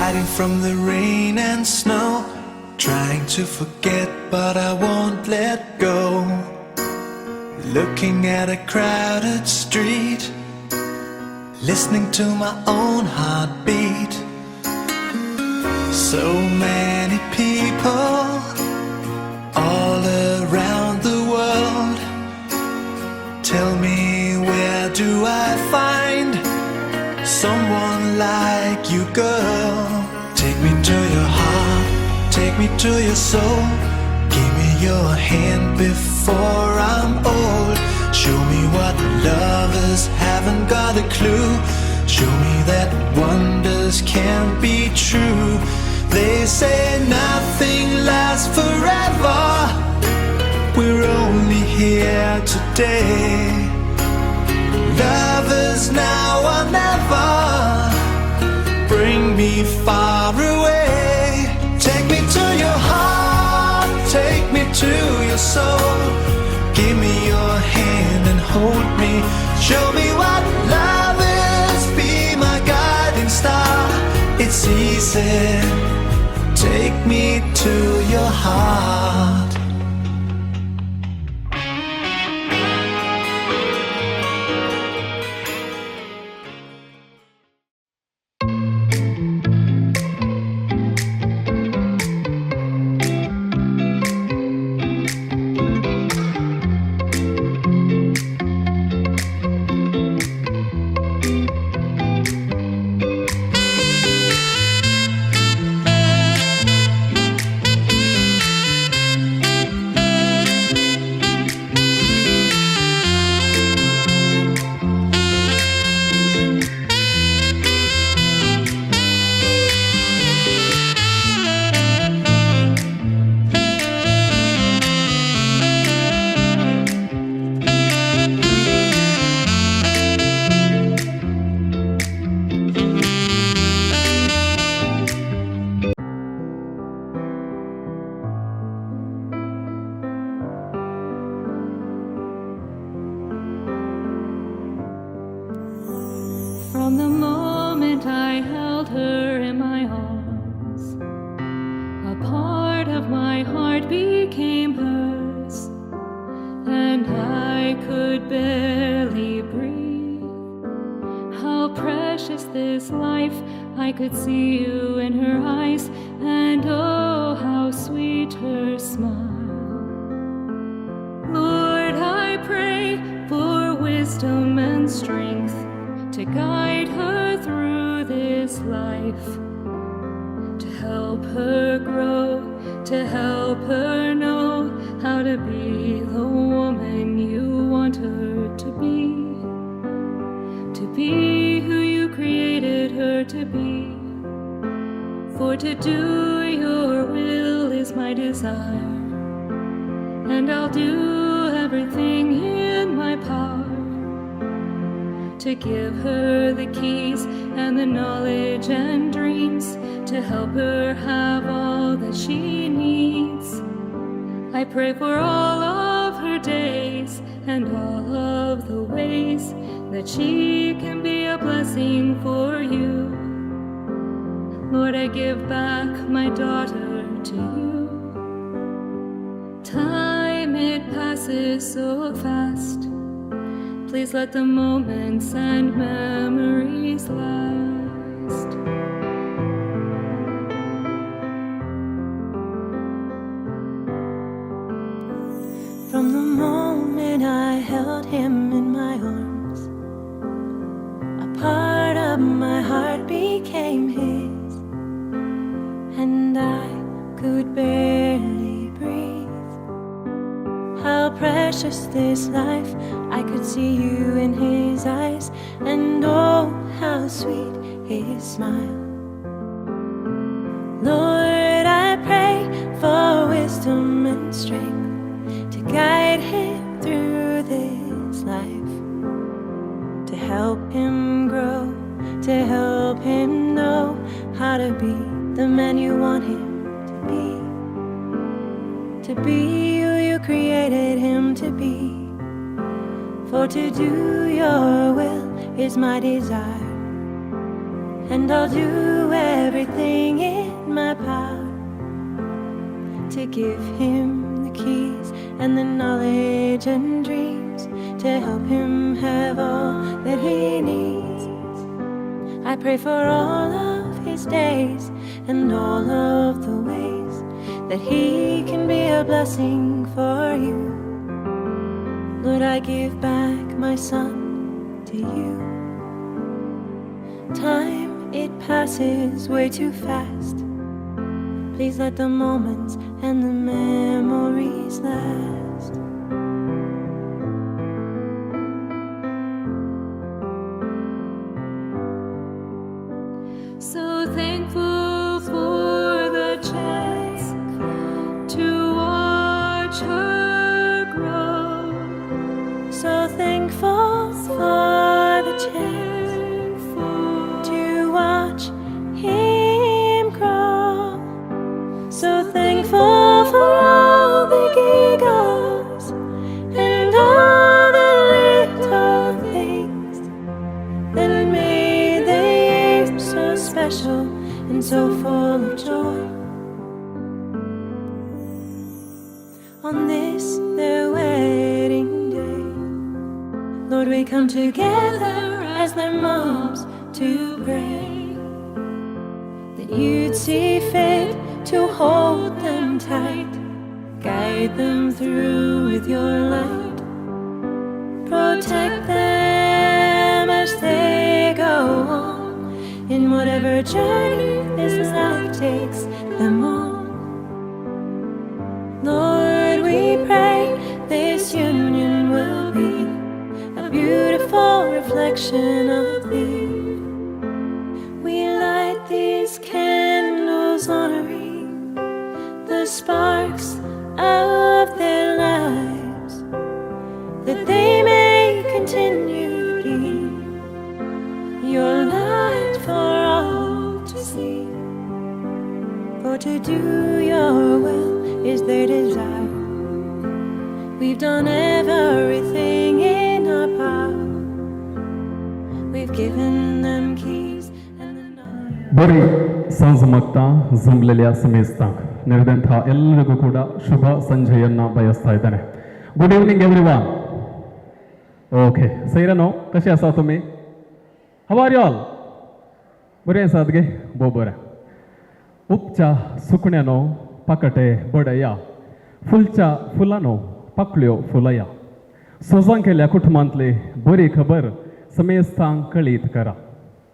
hiding from the rain and snow, trying to forget but I won't let go. Looking at a crowded street, listening to my own heartbeat. So many people all around the world. Tell me, where do I find someone like you, girl? Take me to your heart, take me to your soul. Give me your hand before I'm old. Show me what lovers haven't got a clue. Show me that wonders can't be true. They say nothing lasts forever. We're only here today. Lovers now or never. Bring me far away. Take me to your heart, take me to your soul. Give me your hand and hold me. Show me what love is, be my guiding star. It's easy, take me to your heart. From the moment I held her in my arms, a part of my heart became hers, and I could barely breathe. How precious this life, I could see you in her eyes, and oh, how sweet her smile. Lord, I pray for wisdom and strength to guide her through this life, to help her grow, to help her know how to be the woman you want her to be who you created her to be. For to do your will is my desire, and I'll do everything in my power to give her the keys and the knowledge and dreams, to help her have all that she needs. I pray for all of her days and all of the ways that she can be a blessing for you. Lord, I give back my daughter to you. Time, it passes so fast. Please let the moments and memories last. From the moment I held him in my arms, a part of my heart became his, and I could barely breathe. How precious this life, I could see you in his eyes, and oh, how sweet his smile. Lord, I pray for wisdom and strength to guide him through this life, to help him grow, to help him know how to be the man you want him to be who you created him to be. For to do your will is my desire, and I'll do everything everything in my power to give him the keys and the knowledge and dreams to help him have all that he needs. I pray for all of his days and all of the ways that he can be a blessing for you. Lord, I give back my son to you. Time, it passes way too fast. Please let the moments and the memories last. So thankful for the chance to watch her grow. So thankful for the chance to watch him grow. So thankful for all the giggles and all the little things that made the years so special and so full of joy. On this, their wedding day, Lord, we come together as their moms to pray that you'd see fit to hold them tight, guide them through with your light, protect them as they go on in whatever journey this life takes them on. Lord, we pray this union will be a beautiful reflection of thee. We light these candles honoring the sparks of their lives, that they may continue to be your light for all to see. For to do your will is their desire. We've done everything in our power. We've given them keys and the knowledge. ಬರೀ ಸಂಜಮಕ್ತ ಜಂಬ್ಲೆಲಿಯ ಸಮೇಸ್ತಾಂಕ್ ನೆರೆದಂಥ ಎಲ್ಲರಿಗೂ ಕೂಡ ಶುಭ ಸಂಜೆಯನ್ನು ಬಯಸ್ತಾ ಇದ್ದೇನೆ. Good evening everyone. Okay सैरानो कसे आसा तुम्ही? How are you all? बरे आसात गे? बरें. उपच्या सुकण्यानो पाकटे बडया, फुलच्या फुलानो पाकळ्यो फुलया, सोजां केल्या कुटुंबांतली बरी खबर समेस्तांक कळीत करा.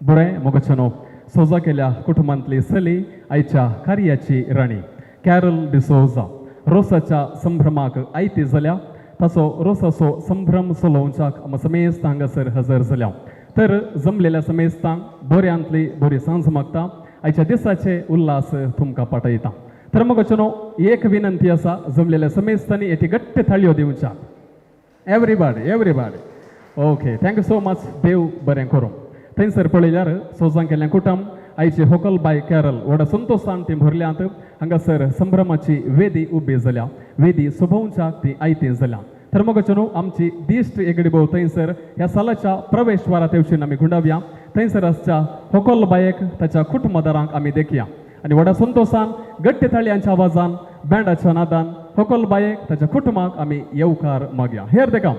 बरें मोगचनो सोजा केल्या कुटुंबांतली सली आयच्या कार्याची राणी कॅरल डिसोजा रोसाच्या संभ्रमाक आयती जाल्या. ताचो रोसाचो संभ्रम सोलोवच्याक आमी समेस्त हांगासर हजर जाल्या. तर जमलेल्या समेस्तांक बऱ्यांतली बरी सांज मागता. आयच्या दिसाचे उल्हास तुमकां पाठयता. तर मोगचनो एक विनंती आसा, जमलेल्या समेस्तांनी एटी गट्ट थाळयो दिवच्या. Everybody okay, thank you so much. देव बरें करूं. थंयसर पळयल्यार सोजां केल्लें कुटुंब आयची होकल बाय कॅरल व्हडा संतोशान ती भरल्यांत. हांगासर संभ्रमाची वेदी उबी जाल्या. वेदी सोभोवच्याक ती आयती जाल्या. तर मोगचनो आमची दिश्ट एगडी भोव थंयसर ह्या सालाच्या प्रवेशद्वारात येवची आमी गुंडावया. थंयसर आसच्या होकल बायेक ताच्या कुटुंबदारांक आमी देखया आनी व्हडा संतोशान गट्टे थाळयांच्या आवाजान बँडाच्या नादान होकल बायेक ताच्या कुटुंबाक आमी येवकार मागया. हेर दे कम.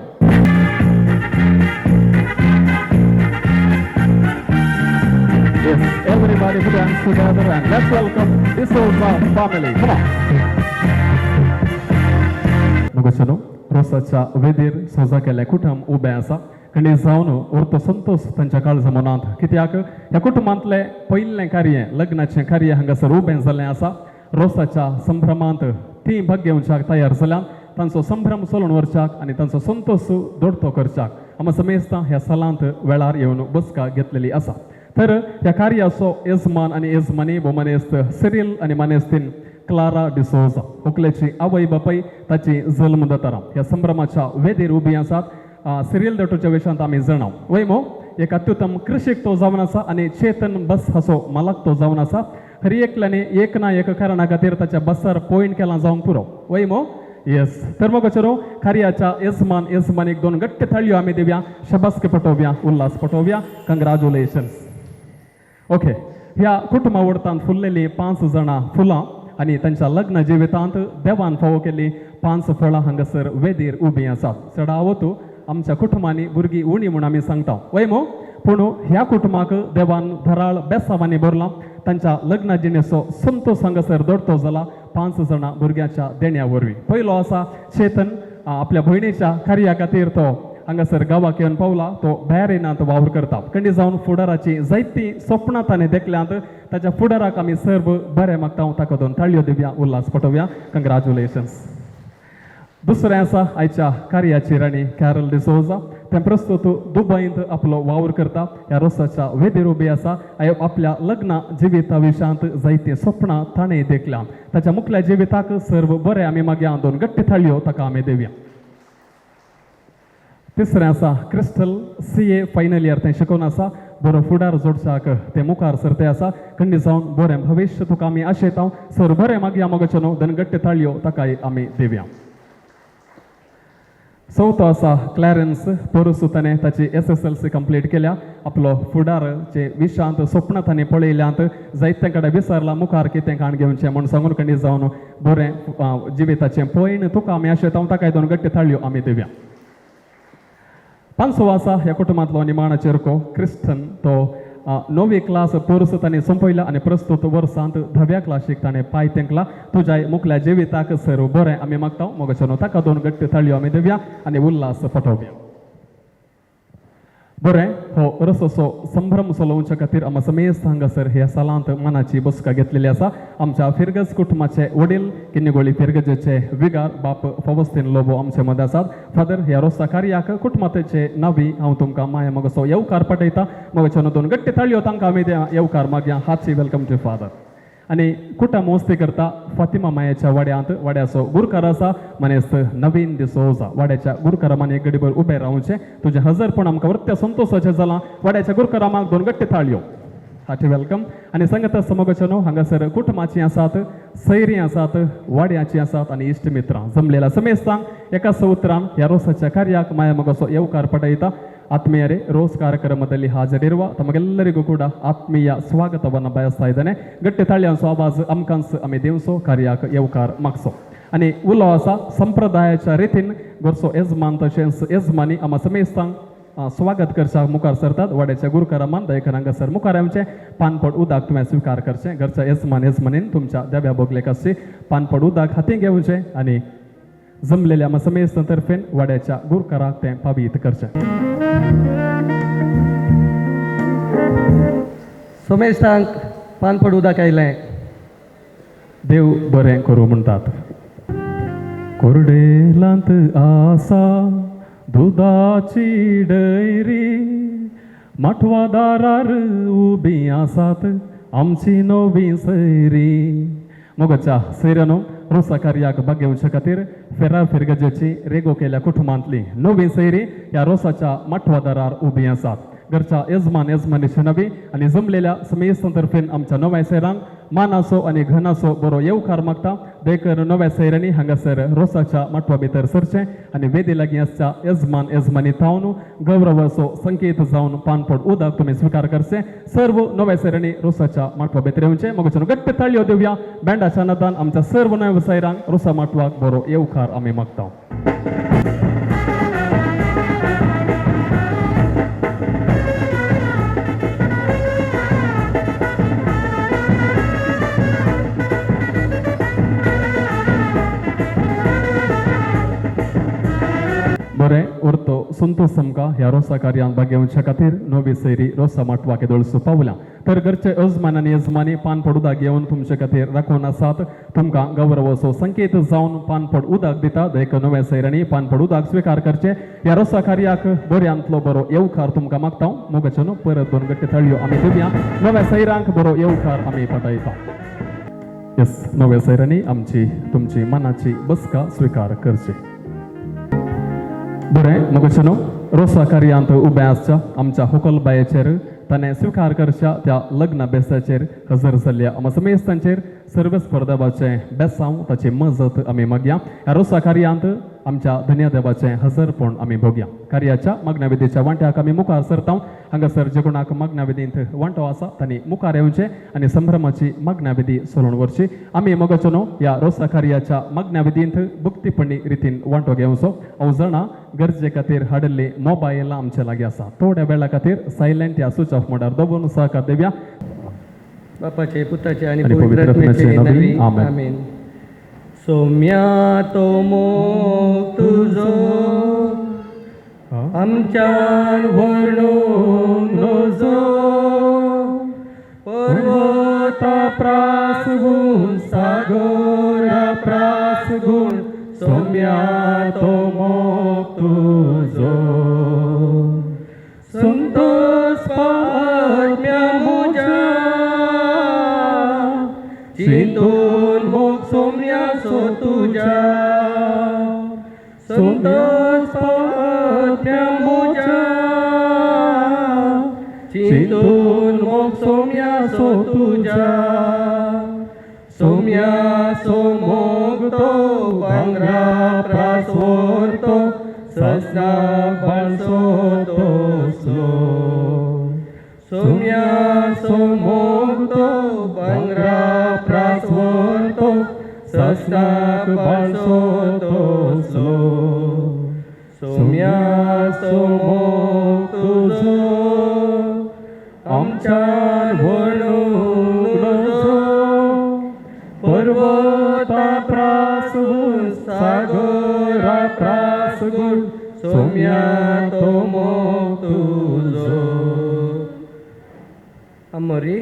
Yes, everybody put hands together and let's welcome D'Souza family. Come on. मोगचनो रोसाच्या वेदीर सोजा केल्लें कुटुंब उबें आसा. कणी जावन उरतो संतोष तांच्या काळजा मनांत. कित्याक ह्या कुटुंबांतलें पयलें कार्य, लग्नाचें कार्य हांगासर उबें जाल्लें आसा. रोसाच्या संभ्रमांत तीं भाग घेवच्याक तयार जाल्यात. तांचो संभ्रम सोलून व्हरच्याक आनी तांचो संतोष दोडतो करच्याक आमी समेस्तां ह्या सालांत वेळार येवन बसका घेतलेली आसा. तर ह्या कार्याचो येजमान आनी येजमानी भोवमानेस्त सिरिल आनी मानेस्तीन क्लारा डिसोजा व्हंकलेची आवय बापाय ताची जल्मदातारां ह्या संभ्रमाच्या वेदीर उबीं आसात. सिरियल दोटोच्या वेशांत आमी जाणाव वयमो एक अत्युत्तम कृषीक तो जावन आसा आनी चेतन बस हाचो मालक तो जावन आसा. खरी एकल्यानी एक ना एक कारणा खातीर ताच्या बसार पॉयंट केला जावंक पुरो वयमो. येस, तर मोगचनो कार्याच्या येजमानीक दोन गट्ट थाळयो आमी दिवया. शबासकी पटोवया, उल्हास पटोवया. कंग्रॅच्युलेशन्स. ओके, ह्या कुटुंबावरतांत फुललेली 5 जाणां फुलां आनी तांच्या लग्न जिवितांत देवान फावो केल्ली 5 फळां हांगासर वेदीर उबीं आसात. चडावतू आमच्या कुटुंबांनी भुरगीं उणी म्हूण आमी सांगता वयमो, पूण ह्या कुटुंबाक देवान धराळ बेसांवांनी भरलां. तांच्या लग्न जिणेचो संतोष हांगासर दडतो जाला 5 जाणां भुरग्यांच्या देण्या वरवीं. पयलो आसा चेतन, आपल्या भयणीच्या कार्या खातीर तो हांगासर गांवाक येवन पावला. तो भायर येनात वावर करता. खंडी जावन फुडाराची जायतीं स्वप्नां ताणें देखल्यांत. ताच्या फुडाराक आमी सर्व बरें मागता. ताका दोन ताळयो दिवया, उल्हास पटोवया. कंग्रॅच्युलेशन्स. दुसरें आसा आयच्या कार्याची राणी कॅरल डिसोजा. तें प्रस्तुत दुबयंत आपलो वावर करता. ह्या रोसाच्या वेदीर उबी आसा. आपल्या लग्न जिविता विशयांत जायतीं स्वप्नां ताणें देखल्यां. ताच्या मुखल्या जिविताक सर्व बरें आमी मागया. दोन गट्टी थाळयो ताका आमी दिवया. तिसरें आसा क्रिस्टल, CA फायनल इयर तें शिकून आसा. बरो फुडार जोडच्याक ते मुखार सरते आसा. खंडी जावन बरें भविश्य तुका आमी आशेता. सर बरें मागया मोगाचे न्हू. दोन गट्टी थाळयो ताकाय आमी दिवया. चवथो आसा क्लॅरन्स पोरुसू. ताणें ताची SSLC कंप्लीट केल्या. आपलो फुडारचे विशयांत स्वप्न ताणें पळयल्यांत जायते कडेन विसरला मुखार कितें काण घेवचें म्हूण सांगून खंडी जावन बरें जिविताचें पळयन तुका आमी आशेता. ताकाय दोन गट्टी थाळयो आमी दिवया. 5वो आसा ह्या कुटुंबांतलो निमाणा चिरको क्रिस्टन. तो 9वी क्लास पोरस ताणें संपयला आनी प्रस्तुत वर्सांत 10व्या क्लासीक ताणें पांय तेंकला. तुज्या मुखल्या जिविताक सर्व बरें आमी मागता. मोगाचे न्हू. ताका दोन गट्टी थाळयो आमी दिवया आनी उल्हास पटोवया. बरें, हो रसोचो संभ्रम चलोवच्या खातीर आमी समेस्त हांगासर ह्या सालांत मनाची बसका घेतलेली आसा. आमच्या फिरगज कुटुंबाचे वडील किन्निगोळी फिरगजेचे विगार बाप फवस्तीन लोबो आमचे मदें आसात. फादर, ह्या रोसा कार्याक कुटुंबाचे नावी हांव तुमकां माया मोगसो येवकार पटयता. मोगाचे दोन गट्टी थाळयो तांकां आमी येवकार मागया. Hearty welcome to father. आनी कुटुंब मस्ती करता फातिमा मायेच्या वाड्यांत. वाड्याचो गुरकार आसा मनेस्त नवीन डिसोजा. वाड्याच्या गुरकारामान एक घडीभर उबे रावचें. तुजें हजरपण आमकां वरत्या संतोशाचें जालां. वाड्याच्या गुरकारामाक दोन गट्टी थाळयो. Hearty welcome. आनी सांगता समोगाचे न्हू. हांगासर कुटुंबाचीं आसात, सैरीं आसात, वाड्याचीं आसात आनी इश्ट मित्रां जमलेल्या समेस्तांक एका उतरान ह्या रोसाच्या कार्याक माया मोगाचो येवकार पटयता. ಆತ್ಮೀಯರೇ, ರೋಸ್ ಕಾರ್ಯಕ್ರಮದಲ್ಲಿ ಹಾಜರಿರುವ ತಮಗೆಲ್ಲರಿಗೂ ಕೂಡ ಆತ್ಮೀಯ ಸ್ವಾಗತವನ್ನು ಬಯಸ್ತಾ ಇದ್ದೇನೆ. ಗಟ್ಟಿ ತಾಳ್यांचो आवाज आमकांच आमी दिवचो. कार्याक येवकार मागचो. आनी उलो आसा संप्रदायाच्या रितीन गोरचो येजमान तशेंच येजमानी आमा समेस्तांक स्वागत करच्या मुखार सरतात. वाड्याच्या गुरकारामान दयेकर हांगासर मुखार येवचें. पानपड उदक तुवें स्विकार करचें. घरच्या येजमान येजमानीन तुमच्या देव्या बोगलेक आसची पानपड उदक हातीन घेवचें आनी जमलेल्या आमा समेस्त तर्फेन वाड्याच्या गुरकाराक तें पाबीत करचें. सोमेशांक पानपड उदक आयलें. देव बरें करूं म्हणटात. कोरडेलांत आसा दुदाची डैरी, माठवादारार उबीं आसात आमची नवी सैरी. मोगाच्या सैऱ्यानो, रोसा कार्याक भाग घेवचे खातीर फेरार फिरगजेची रेगो केल्या कुटुंबांतली नवी सैरी ह्या रोसाच्या माठवादारार उबीं आसात. घरच्या येजमान येजमानीची नवी आनी जमलेल्या समेस्त तर्फेन आमच्या नव्या सैरांक मानाचो आनी घनाचो बरो येवकार मागता. देखर नव्या सैरांनी हांगासर रोसाच्या माठवा भितर सरचें आनी वेदी लागीं आसच्या येजमान येजमानी थावन गौरवाचो संकेत जावन पानपड उदक तुमी स्विकार करचें. सर्व नव्या सैरांनी रोसाच्या माठवा भितर येवचें. मोगाचे गट्टी ताळयो दिवया. बँडाच्या नादान आमच्या सर्व नव्या सैरांक रोसा माठवाक बरो येवकार आमी मागता. बरें उरतो संतोष आमकां ह्या रोसा कार्यांत भाग घेवच्या खातीर नवी सैरी रोसा माठवाक येदोळसो पावल्या. तर घरचे यजमान आनी यजमानी पानपड उदक घेवन तुमचे खातीर राखून आसात. तुमकां गौरवाचो संकेत जावन पानपड उदक दिता. देखून नव्या सैरांनी पानपड उदक स्विकार करचें. ह्या रोसा कार्याक बऱ्यांतलो बरो येवकार तुमकां मागता. मोगाचे न्हू. परत दोन गट्टी थाळयो आमी दिवया. नव्या सैरांक बरो येवकार आमी पटयता. येस, नव्या सैरांनी आमची तुमची मनाची बसका स्विकार करची. बरें, मोगाचे न्हू. रोसा कार्यांत उबे आसच्या आमच्या हुकलबायेचेर ताणें स्विकार करच्या त्या लग्न बेसाचेर हजर जाल्ल्या आमा समेस्तांचेर सर्व स्पर्धकाचें बेसांव ताची मजत आमी मागया. ह्या रोसा कार्यांत आमच्या धन्य देवाचे हजरपण आम्ही बघूया. कार्याच्या मग्नविधीच्या वांट्याक आम्ही मुखार सरता. हांगासर जे कोणाक मग्नविधींत वांटो आसा तांणी मुखार येवचे आनी संभ्रमाची मग्नविधी सोडून व्हरची. आमी मोगाचो न्हू ह्या रोसा कार्याच्या मग्नविधींत भक्तीपणी रितीन वांटो घेवचो. हांव जाणा गरजे खातीर हाडल्ली मोबायल आमचे लागीं आसा. थोड्या वेळा खातीर सायलेंट ह्या स्विच ऑफ मोडार दवरून सहकार देवया. बापाचे पुताचे आणि आणि पवित्र आत्म्याचे आत्म्याचे नावी. नावी. आमेन. आमेन. सौम्या तो मोग तुझो आमच्यान वर्णून नजो पर्वता प्रासगून सागरा प्रासगून सौम्या तो मोग तुझो संतोष पात्म्या मुजा चिंतून मोग सौम्या सो तुझ्या संतोष पात्म्या मुजा चिंतून मोग सौम्या सो तुझ्या सौम्या सो मोग तो भांगरा प्रासोर तो ससना बाळसो तो स्लो सौम्या सो मोग तो भांगरा प्रासोर तो ससना बाळसो तो स्लो सौम्या सो मोग तुझो आमच्यान वर्णून नजो पर्वता प्रासगून सागरा प्रासगून सौम्या तो मोग तुझो. आमरी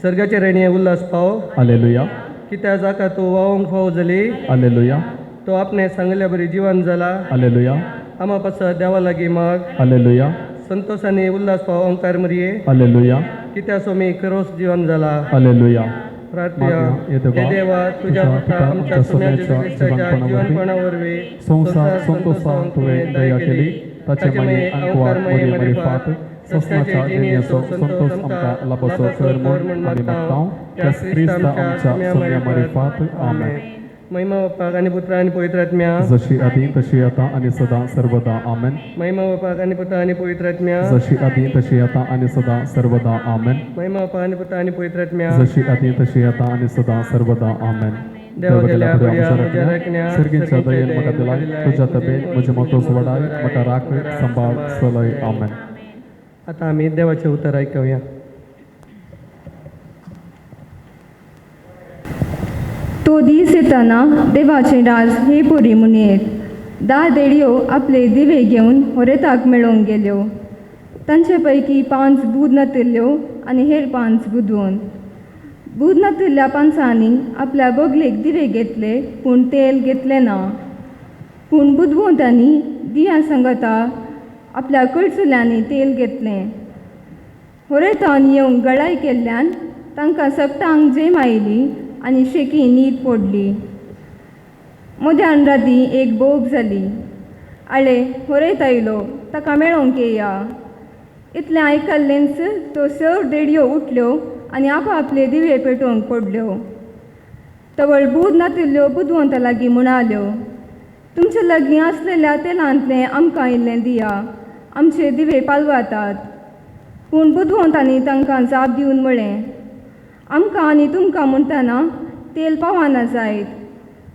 सर्गाचे रेणये उल्हास पाव. हालेलुया. कित्या जाका तो वावंक फाव जाली. हालेलुया. तो आपणे सांगल्या बरी जिवन जाला. हालेलुया. आमा पासा देवा लागीं माग. हालेलुया. संतोषाने उल्हास पाव ओंकार मरिये. हालेलुया. कित्या सोमी खरोस जिवन जाला. हालेलुया. प्रार्थया मागण्या येते हे देवा तुझ्या पुत्रा आमच्या सोम्याच्या ख्रिस्ताच्या जीवनपणावरवी संसार संतोषान तुवें दया केली. ताचे मागीर अंकवार मरी मरी फात ससनाच्या जिणेचो संतोष आमकां लाभसो कर म्हूण आमी मागतां. त्या क्रिस्त आमच्या सोम्या मरी फात. आमेन. महिमा बापाक आणि पुत्रा आणि पवित्र आत्म्या. जशी आदी तशी आता आणि सदा सर्वदा. आमेन. महिमा बापाक आणि पुत्रा आणि पवित्र आत्म्या. जशी आदी तशी आता आणि सदा सर्वदा. आमेन. महिमा बापा आणि पुत्रा आणि पवित्र आत्म्या. जशी आदी तशी आता आणि सदा सर्वदा. आमेन. देवा गेल्या बऱ्या म्हज्या राखण्या सर्गींच्या दयेन म्हाका दिलाय. तुज्या तबेन म्हजे मोतोस वडाय म्हाका राख सांबाळ चलय. आमेन. आता आम्ही देवाचे उतर ऐकूया. तो दीस येताना देवाचे राज हे पुरी मुनेत 10 देडयो आपले दिवे घेवन होरेताक मेळोवंक गेल्यो. तांचे पैकी 5 बूद नातिल्ल्यो आनी हेर 5 बुदवून. बूद नातिल्ल्या 5 आपल्या बगलेक दिवे घेतले पूण तेल घेतले ना. पूण बुदवंतांनी दिया सांगता आपल्या कडचुल्यांनी तेल घेतलें. होरेतान येवंक गळाय केल्ल्यान तांकां सगटांक जेम आयली आनी शेकी न्हीद पडली. मध्यान राती एक बोब जाली. आळे होरेत आयलो ताका मेळोवंक येया. इतलें आयकल्लेंच तो 6 देडयो उठल्यो आनी आपले दिवे पेटोवंक पडल्यो. तवळ बूद नातिल्ल्यो बुदवंता लागीं म्हणाल्यो, तुमचे लागीं आसलेल्या तेलांतलें आमकां इल्लें दिया, आमचे दिवे पालवातात. पूण बुदवंतांनी तांकां जाप दिवन म्हळें, आमकां आनी तुमकां म्हणटना तेल पावना जायत.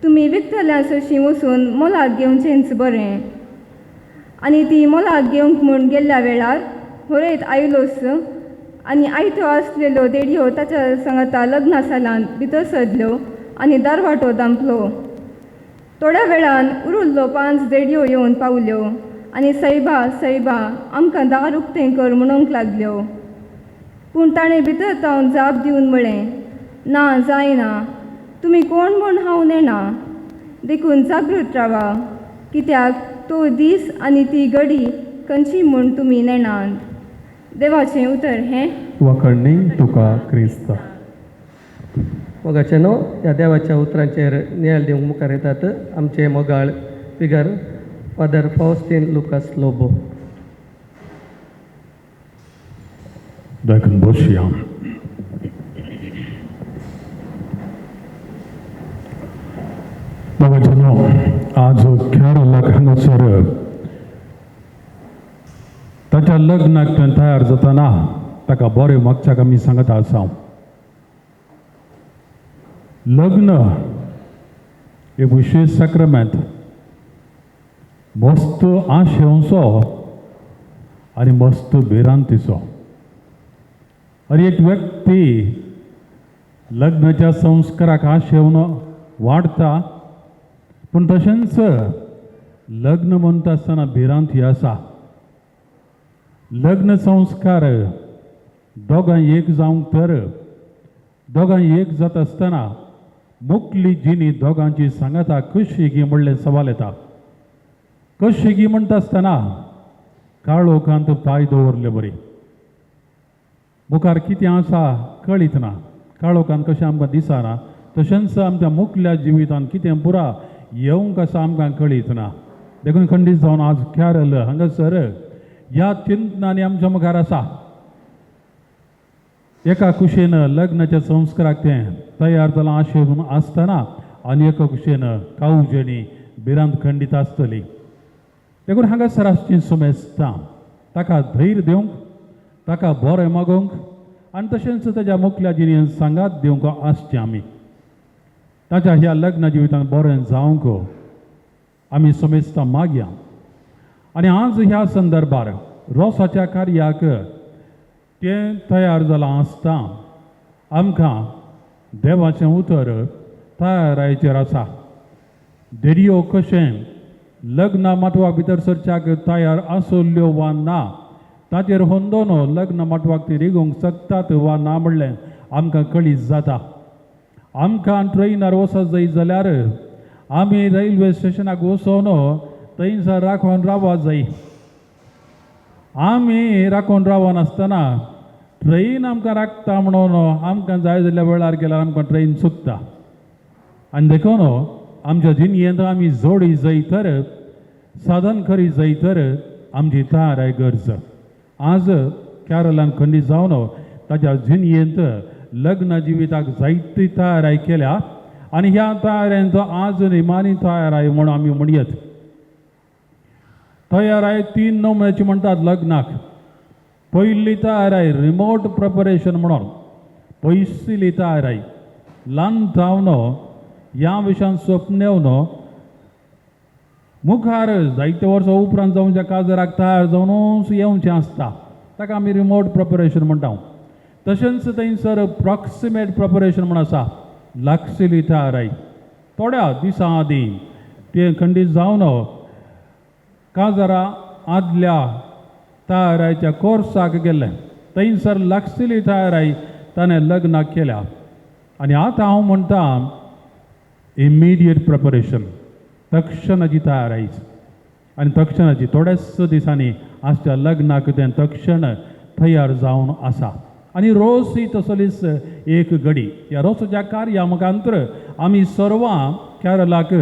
तुमी विकतल्या सशी वचून मोलाक घेवचेंच बरें. आनी ती मोलाक घेवंक म्हूण गेल्ल्या वेळार होरेत आयलोस आनी आयत्यो आसलेल्यो देडयो ताच्या सांगता लग्ना सालांत भितर सदल्यो आनी दारवाटो दांपलो. थोड्या वेळान उरिल्लो 5 देडयो येवन पावल्यो आनी सैबा सैबा आमकां दार उक्तें कर म्हणूंक लागल्यो. पूण ताणें भितर तावन जाप दिवन म्हळें, ना जायना, तुमी कोण म्हूण हांव नेना. देखून जागृत रावा, कित्याक तो दीस आनी ती घडी खंयची म्हूण तुमी नेणात. देवाचें उतर हें. वाकणणी तुका क्रिस्त. मोगाचे न्हू ह्या देवाच्या उतरांचेर नियाल दिवंक मुखार येतात आमचे मोगाळ फिगर फादर फाउस्टीन लुकास लोबो. देखून बसया. आज कॅरलाक हांगासर ताच्या लग्नाक तयार जातना ताका बरें मागच्याक आमी सांगता आसा लग्न एक विशेष सॅक्रमेंट मस्त आशेवचो आनी मस्त भिरांतीचो आनी एक व्यक्ती लग्नाच्या संस्काराक आशेवन वाडटा पूण तशेंच लग्न म्हणटा आसतना भिरांत ही आसा लग्न संस्कार दोगांय एक जावंक तर दोगांय एक जाता आसतना मुखली जिणी दोगांची सांगता कशी गी म्हणलें सवाल येता कशी गी म्हणटा आसतना काळोखांत पांय दवरले बरी मुखार कितें आसा कळीत ना काळोखांत कशें आमकां दिसना तशेंच आमच्या मुखल्या जिवितांत कितें पुरा येवंक आसा आमकां कळीत ना देखून खंडीत जावन आज कॅरल हांगासर ह्या चिंतनांनी आमच्या मुखार आसा एका कुशीन लग्नाच्या संस्काराक तें तयार जालां आशेवन आसतना आनी एका कुशीन कावजेणी भिरांत खंडीत आसतली देखून हांगासर आसची सुमेस्तां ताका धैर्य दिवंक ताका बरें मागोवंक आनी तशेंच ताच्या मुखल्या जिणेन सांगात दिवंक आसचें आमी ताच्या ह्या लग्न जिवितांत बरें जावंक आमी सुमेस्तां मागया आनी आज ह्या संदर्भार रोसाच्या कार्याक तें तयार जालां आसता आमकां देवाचें उतर तयारेचेर आसा देडयो कशें लग्ना माटवाक भितर सरच्याक तयार आसल्यो वा ना ताचेर होंदोन लग्न माटवाक ती रिगोवंक शकतात वा ना म्हणलें आमकां कळीत जाता आमकां ट्रेनार वचत जाय जाल्यार आमी रेल्वे स्टेशनाक वचोन थंयसर राखून रावत जाय आमी राखून रावनासतना ट्रेन आमकां राखता म्हणून आमकां जाय जाल्ल्या वेळार गेल्यार आमकां ट्रेन चुकता आनी देखून आमच्या जिणयेंत आमी जोडी जाय तर साधन करी जाय तर आमची तयाराय गरज आज कॅरलान खंडीत जावन ताच्या जिणयेंत लग्न जिविताक जायती तयाराय केल्या आनी ह्या तयारेंचो आज निमाणी तयाराय म्हणून आमी म्हणयत तयाराय 3 नमुन्याची म्हणटात लग्नाक पयली तयाराय रिमोट प्रिपरेशन म्हणून पयसली तयाराय ल्हान जावन ह्या विशयान स्वप्नेवन मुखार जायते वर्सां उपरांत जावच्या काजाराक तयार जावनूच येवचें आसता ताका आमी रिमोट प्रिपरेशन म्हणटा तशेंच थंयसर प्रॉक्सिमेट प्रिपरेशन म्हण आसा लागशिल्ली तयाराय थोड्या दिसां आदीं तें खंडीत जावन काजारा आदल्या तयारायच्या कोर्साक गेल्ले थंयसर लागशिल्ली तयाराय ताणें लग्नाक केल्या आनी आतां हांव म्हणटा इमिडिएट प्रिपरेशन तक्षणाची तयाराय आनी तक्षणाची थोड्याच दिसांनी आजच्या लग्नाक तें तक्षण तयार जावन आसा आनी रोस ही तसलीच एक घडी ह्या रोसाच्या कार्या मुखांतर आमी सर्वां कॅरलाक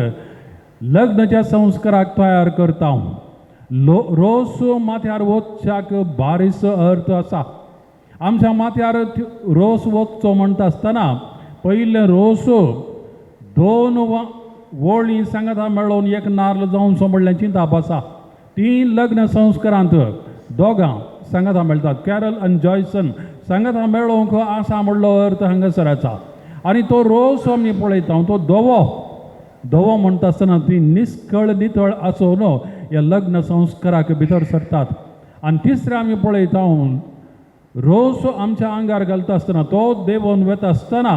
लग्नाच्या संस्काराक तयार करता रोस माथ्यार वचच्याक बारीस अर्थ आसा आमच्या माथ्यार रोस वचचो म्हणटा आसतना पयले रोस 2 वळी सांगाता मेळोवन एक नाल्ल जावचो म्हणलें चिंताप आसा ती लग्न संस्कारांत दोगां सांगाता मेळटात कॅरल आनी जॉयसन सांगाता मेळोवंक आसा म्हणलो अर्थ हांगासर आसा आनी तो रोस आमी पळयता तो धवो म्हणटा आसतना ती निश्कळ नितळ आसून ह्या लग्न संस्काराक भितर सरतात आनी तिसरें आमी पळयता रोस आमच्या आंगार घालता आसतना तो देंवन वता आसतना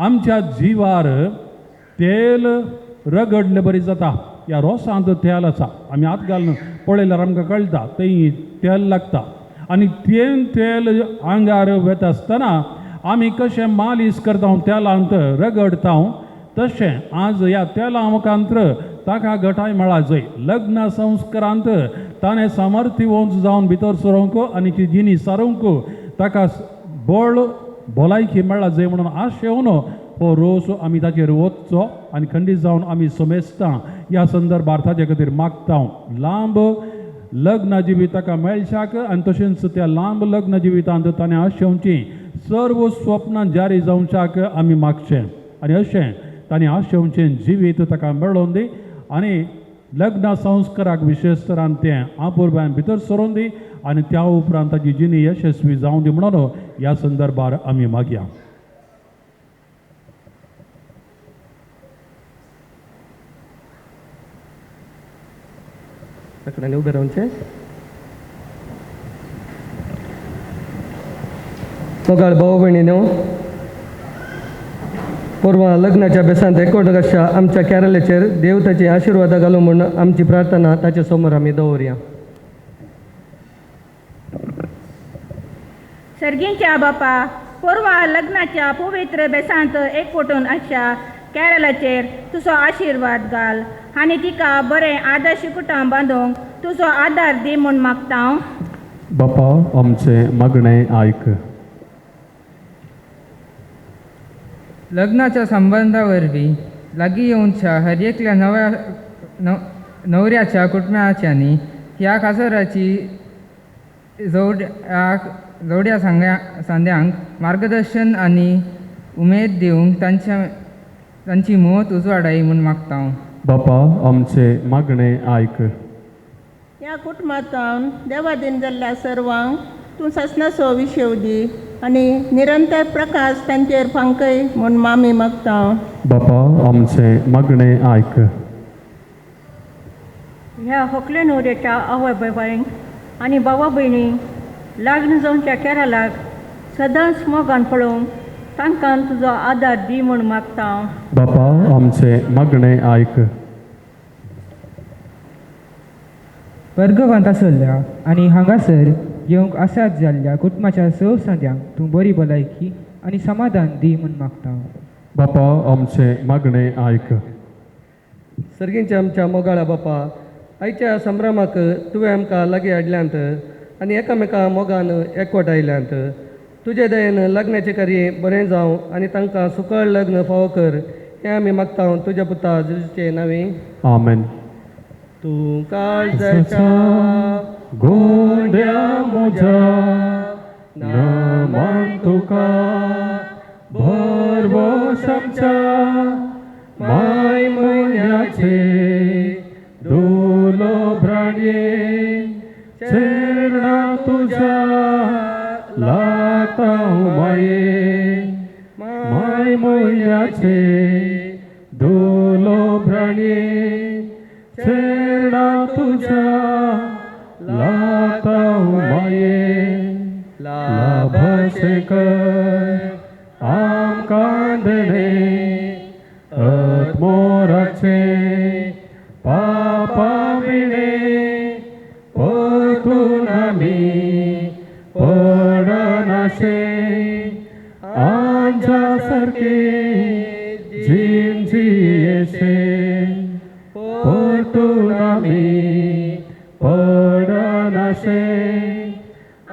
आमच्या जिवार तेल रगडले बरी जाता ह्या रोसांत तेल आसा आमी आत घालून पळयल्यार आमकां कळटा थंय तेल लागता आनी तें तेल आंगार वता आसतना आमी कशें मालीश करता तेलांत रगडता तशें आज ह्या तेला मुखांतर ताका घटाय मेळा जाय लग्न संस्कारांत ताणें सामर्थ्यवंत जावन भितर सरोवंक आनी ती जिणी सारोवंक ताका बळ भलायकी मेळ्ळा जाय म्हणून आशेवन हो रोस आमी ताचेर वचचो आनी खंडीत जावन आमी सोमेस्तां ह्या संदर्भार ताचे खातीर मागता लांब लग्न जिवीत ताका मेळच्याक आनी तशेंच त्या लांब लग्न जिवितांत ताणें आशेवचीं सर्व स्वप्नां जारी जावच्याक आमी मागचें आनी अशें ताणें आशेवचें जिवीत ताका मेळोवन दी आनी लग्न संस्काराक विशेष तरान तें आपुरबायन भितर सरोन दी आनी त्या उपरांत ताची जिणी यशस्वी जावं दी म्हणून ह्या संदर्भार आमी मागया. तकड्यांनी उबे रावचे. मोगाळ भाऊ भयणीनो, पोरवां लग्नाच्या बेसांत एकवट कशा आमच्या कॅरलाचेर देव ताची आशिर्वाद घालूं म्हूण आमची प्रार्थना ताचे समोर आमी दवरया. सर्गींच्या बापा, पोरवा लग्नाच्या पवित्र बेसांत एकवटून आशा कॅरलाचेर तुजो आशिर्वाद घाल आनी तिका बरें आदर्श कुटुंब बांदूंक तुजो आदार दी म्हूण मागता हांव. बापा आमचे मागणें आयक. लग्नाच्या संबंधा वरवीं लागीं येवच्या हर एकल्या न्हवऱ्याच्या कुटुंबाच्यांनी ह्या कासाराची जोड्या सांद्यांक मार्गदर्शन आनी उमेद दिवंक तांची मोत उजवाडाय म्हूण मागता हांव. बापा आमचे मागणें आयक. ह्या कुटुंबांतल्यान देवादीन जाल्ल्या सर्वांक तूं ससनाचो विशेव दी आनी निरंतर प्रकाश तांचेर फांकय म्हूण आमी मागता. बापा आमचे मागणें आयक. ह्या होकले न्हवऱ्याच्या आवय बाबायंक आनी भावा भयणींक लग्न जावच्या केरलाक सदांच मोगान पळोवंक तांकां तुजो आदार दी म्हूण मागता हांव. बापा आमचे मागणें आयक. वर्गवांत आसल्या आनी हांगासर येवंक आसात जाल्ल्या कुटुंबाच्या संद्यांक तूं बरी भलायकी आनी समाधान दी म्हूण मागता. बापा आमचे मागणें आयक. सर्गींच्या आमच्या मोगाळा बापा, आयच्या संभ्रमाक तुवें आमकां लागीं हाडल्यांत आनी एकामेका मोगान एकवट आयल्यांत. तुजे दयेन लग्नाचें कार्य बरें जावं आनी तांकां सुकळ लग्न फावो कर हें आमी मागता तुज्या पुता जेजूचे नांवें. आमेन. तूं काळजाच्या गोंड्या म्हज्या नमन तुका भरवश आमच्या माय म्हयन्याचे दोलो भ्राणये चरणा तुज्या लागता माये माय म्हयन्याचे दोलो भ्राणये चरणा तुज्या लागता माये लाभशे कर आमकां देणे अतमोराचे पापा विणे परतून आमी पडनाशे आमच्या सारके जीण जियेशे परतून आमी पडनाशे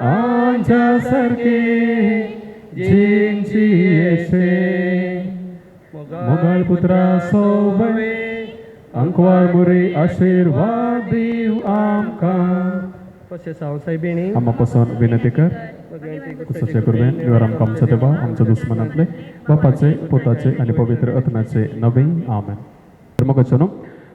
आमच्या सारके जीण जियेशे मोगाळ पुत्रा सोबवे अंकवाळ मुरी आशीर्वाद दिव आमकां. कशें साव सायबिणी आम्हा पासून विनंती कर कुसाचे कुरबेन निवार आमकां आमचो देवा आमच्या दुस्मनांतले बापाचे पोताचे आनी पवित्र आत्म्याचे नवे आमेन. धर्मगचनो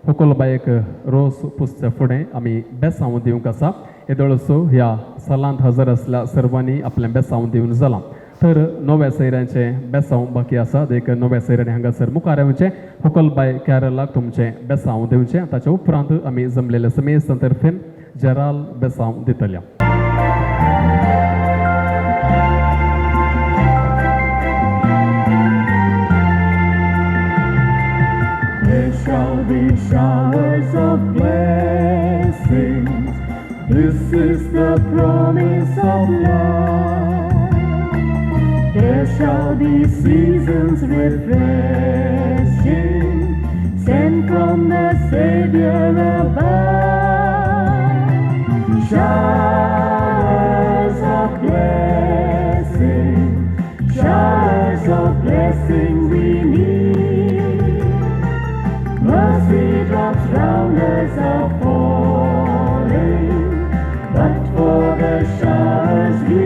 होकल बायक रोज पुस्तक फुडें आमी बेसांव दिवंक आसा. येदोळसो ह्या सालांत हजर आसल्या सर्वांनी आपलें बेसांव दिवन जालां. तर नव्या सैरांचें बेसांव बाकी आसा. देख नव्या सैरांनी हांगासर मुखार येवचें होकल बाय कॅरलाक तुमचें बेसांव दिवचें. ताच्या उपरांत आमी जमलेल्या समेस्त तर्फेन जराल बेसांव दितल्या. There shall be showers of blessings. This is the promise of love. There shall be seasons refreshing, sent from the Savior above. Showers of blessing, showers of blessing we need. Mercy drops round us are falling, but for the showers we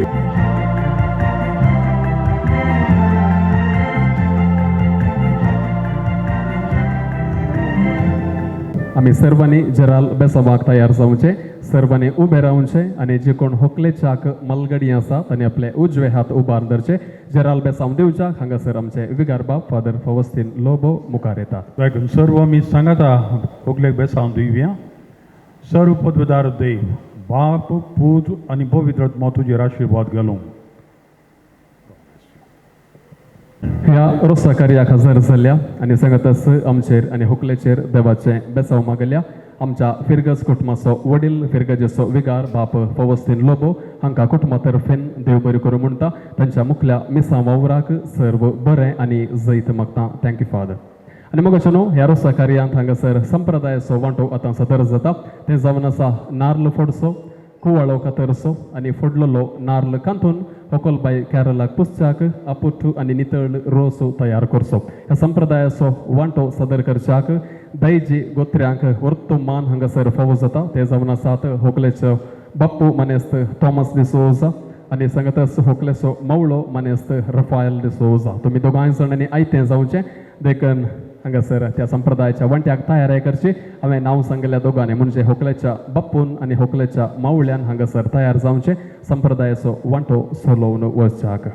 आम्ही सर्वांनी जराल बेसवाक तयार जावचे, सर्वांनी उबे रावचे आणि जे कोण होकले चाक मलगडी आसा तांणी आपले उजवे हात उबार धरचे. जराल बेसांव दिवच्याक हांगासर आमचे विगार बाब फादर फवस्तीन लोबो मुखार येतात. देखून सर्व मी सांगता होगलेक बेसांव दिवया. सर्व पदवीदार देव बाप पूज आणि पवित्र आत्मा तुजेर आशीर्वाद घालूं. ह्या रोसा कार्याक हजर जाल्ल्या आणि सांगतास आमचेर आणि हुकलेचेर देवाचे बेसांव मागल्या आमच्या फिरगज कुटुंबाचो वडील फिरगजेचो विगार बाप फवस्तीन लोबो हांकां कुटुंबा तर्फेन देव बरें करूं म्हणटा. तांच्या मुखल्या मिसां वावराक सर्व बरें आनी जैत मागता. Thank you father. आणि मग न्हू ह्या रोसा कार्यांत हांगासर संप्रदायाचो वांटो आतां सदर जाता. ते जावन आसा नार्ल फोडचो, कुवाळो कातरचो आणि फुडलो नार्ल कांतून होकलबाई कॅरलाक पुसच्याक आपुट्टू आणि नितळ रोस तयार करचो. ह्या संप्रदायाचो वांटो सदर करच्याक दैजी गोत्र्यांक वर्तो मान हांगासर फावो जाता. ते जावन आसात होकलेचो बाप्पू मानेस्त थॉमस डिसोजा आणि सांगतास होकलेचो मवळो मानेस्त रफायल डिसोजा. तुमी दोगांय जाणांनी आयतें जावचें. देखून हांगासर त्या संप्रदायाच्या वांट्याक तयारी करची. हांवें नांव सांगल्या दोगांनी म्हणजे होकलेच्या बाप्पून आणि होकलेच्या मावळ्यान हांगासर तयार जावचे संप्रदायाचो वांटो सोलोवन वचच्याक.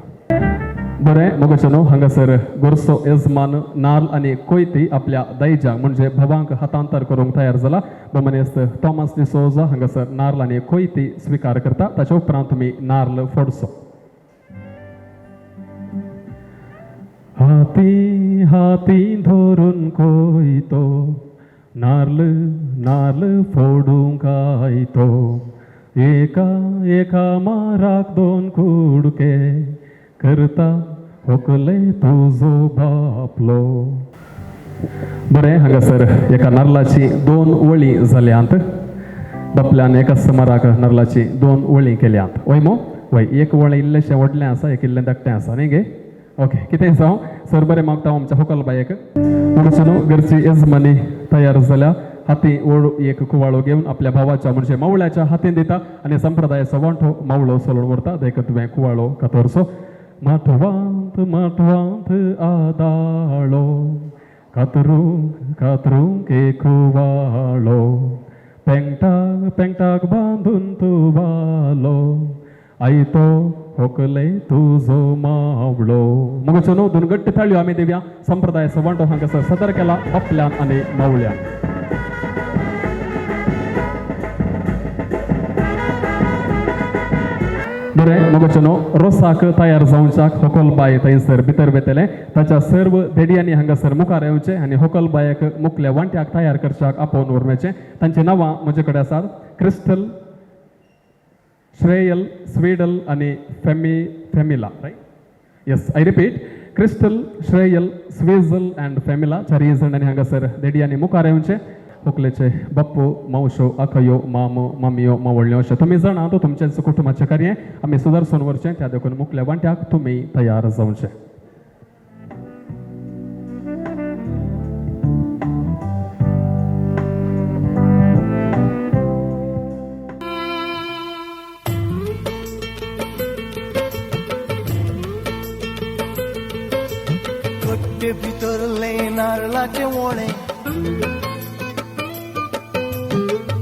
बरें मगोचे न्हू हांगासर गोरसो येजमान नाल्ल आनी कोयती आपल्या दैजाक म्हणजे भवांक हातांतर करूंक तयार जाला. मनेस्त थॉमस डिसोजा हांगासर नाल्ल आनी कोयती स्विकार करता. ताचे उपरांत तुमी नाल्ल फोडचो. हाती हाती धरून कोयतो नार्ल नार्ल फोडूंक आयतो. एका एका माराक दोन कुडके करता होकले तुजो बापलो. बरें हांगासर एका नारळाची 2 वळी जाल्यांत बापल्यान एकाच माराक नारळाची 2 वळी केल्यांत. वय मो वय एक वळ इल्लेशें व्हडलें आसा एक इल्लें धाकटें आसा न्ही गे. ओके कितें जावं सर बरें मागता आमच्या होकलबायेक. म्हणून घरची येजमानी तयार जाल्या. हाती ओळ एक कुवाळो घेवन आपल्या भावाच्या म्हणजे मावळ्याच्या हातीन दिता आणि संप्रदायाचो वांटो मावळो सोलून व्हरता. देखून तुवें कुवाळो कातरचो. माटवांत माटवांत आदाळो कातरूंक कातरूंक एक कुवाळो पेंगटाक पेंगटाक बांदून तुवालो आयतो होकले तुजो मावळो. मग न्हू दोन गट्ट थाळयो आमी दिवया. संप्रदायाचो वांटो हांगासर सदर केला बापल्यान आनी मावळ्यान. बरें मगोचे न्हू रोसाक तयार जावच्याक होकलबाय थंयसर भितर वेतले. ताच्या सर्व देडयांनी हांगासर मुखार येवचे आनी होकलबायेक मुखल्या वांट्याक तयार करच्याक आपोवन उरमेचें. तांची नांवां म्हजे कडेन आसात क्रिस्टल, श्रेयल, स्वीडल आणि Femila. Right yes I repeat Crystal, Shreyal, Swizal and Femila. 4 जाणांनी हांगासर देडयांनी मुखार येवचे. होकलेचे बाप्पू मावशो आखयो मामो मामियो मावळ्यो अशें तुमी जाणा. तो तुमचेच कुटुंबाचें कार्य आमी सुदारसून व्हरचें. त्या देखून मुखल्या वांट्याक तुमी तयार जावचे. कट्टे भितरले नारळाचे वोळे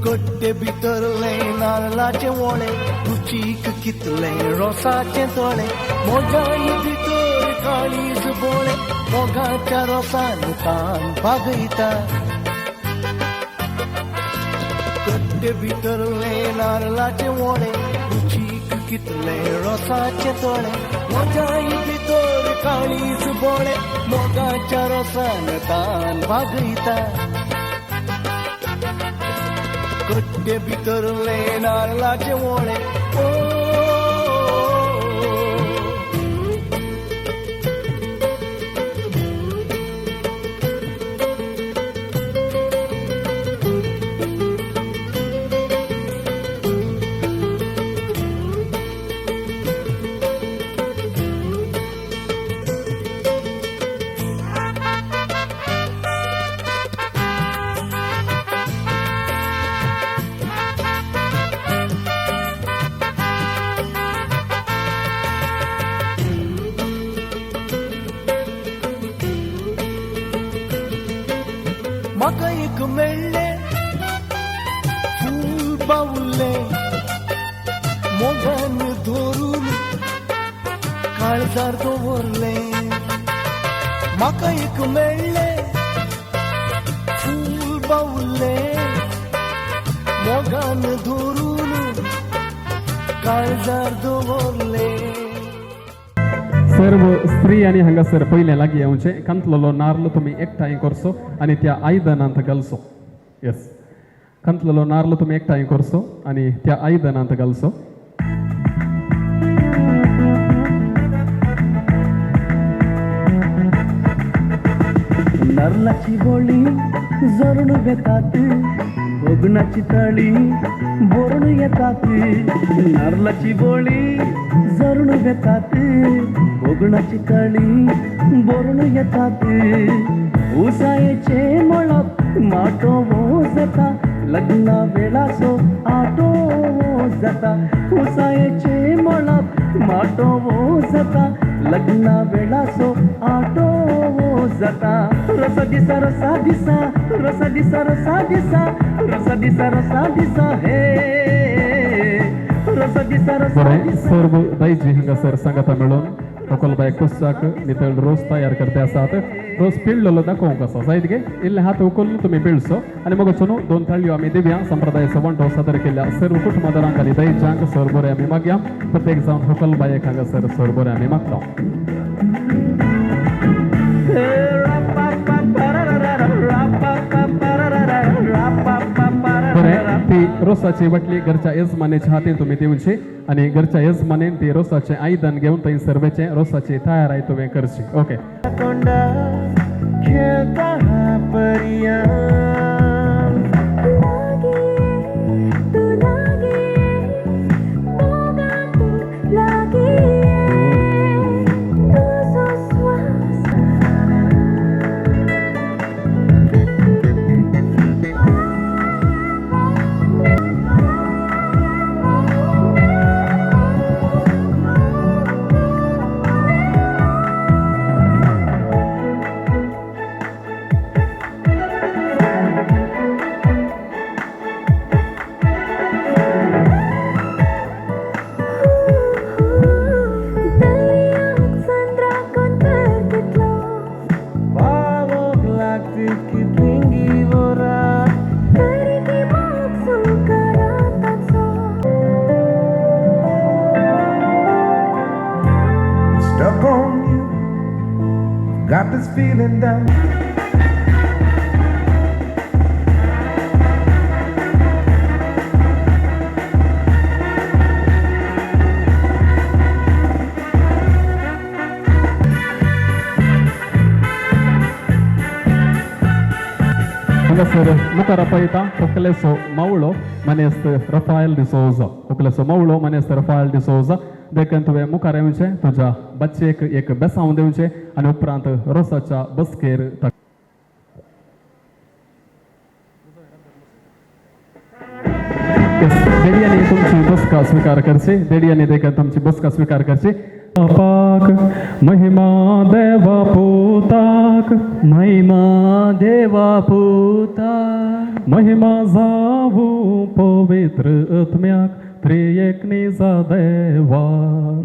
कट्टे भितरले नारळाचे वोळे रुचीक कितले रोसाचे तोळे मोगाई भितर काळीज बोळे मोगाच्या रोसान तान भागयता. कट्टे भितरले नारळाचे वोळे रुचीक कितले रोसाचे तोळे मोगाई भितर काळीज बोळे मोगाच्या रोसान तान भागयता. कट्टे भितरले नारळाचे वोळे म्हाका एक मेळ्ळे बावुल्ले मोगन धरून काळजार दवरले म्हाका एक मेळ्ळे फूल बावुल्ले मोगान धरून काळजार दवरले. सर्व स्त्री आणि हांगासर पयले लागीं येवचे कंतलेलो नारळ तुमी एकठांय करचो आनी त्या आयदनांत घालचो. येस, कंतलेलो नारळ तुमी एकठांय करचो आनी त्या आयदनांत घालचो. नारळाची बोळी जरून येतात बगनाची तळी बोरण येतात. नारळाची बोळी जरून येतात बगनाची तळी बोरण येतात. उसायेचे मळप माटो जाता लग्ना वेळाचो आटो जाता. उसायेचे मळप माटो जाता लग्ना वेळाचो आटो जाता. रसा दिसा रसा दिसा रसा दिसा रसा दिसा रसा दिसा रसा दिसा हे रसा दिसा रसा बरें, दिसा. सर्व दायजी हांगासर सांगाता मेळून टोकलबाय कुसाक नितळ रोस तयार करते आसात. रोस पिळलेलो दाखोवंक आसा. जायत गे इल्ले हात उखलून तुमी पिळचो आनी मग वचून 2 थाळयो आमी दिवया. संप्रदायाचो वांटो सादर केल्या सर्व कुटुंबदारांक आनी दायजांक सर बरें आमी मागया. प्रत्येक जावन टोकलबायेक हांगासर सर बरें आमी मागता. बरें, ती रोसाची बाटली घरच्या यजमानेच्या हातीन तुमी दिवची आनी घरच्या यजमानेन ती रोसाचें आयदन घेवन थंय सर्वेचे रोसाची तयाराय तुवें करची. ओके. तोंडा खेळता परिया stuck on you, got this feeling down. हांगासर मुखार पळयता ओकलेसो मावळो मनेस्त रफायल डिसोजा. ओकलेसो मावळो मनेस्त रफायल डिसोजा देखून तुवें मुखार येवचें, तुज्या बच्चेक एक बेसांव दिवचें आनी उपरांत रोसाच्या बसकेर देडयांनी तुमची बसका स्वीकार करची. देडयांनी देखून तुमची बसका स्वीकार करची. पाक महिमा देवा पुताक महिमा देवा पुताक महिमा जावू पवित्र आत्म्याक त्रिएक निजा देवा.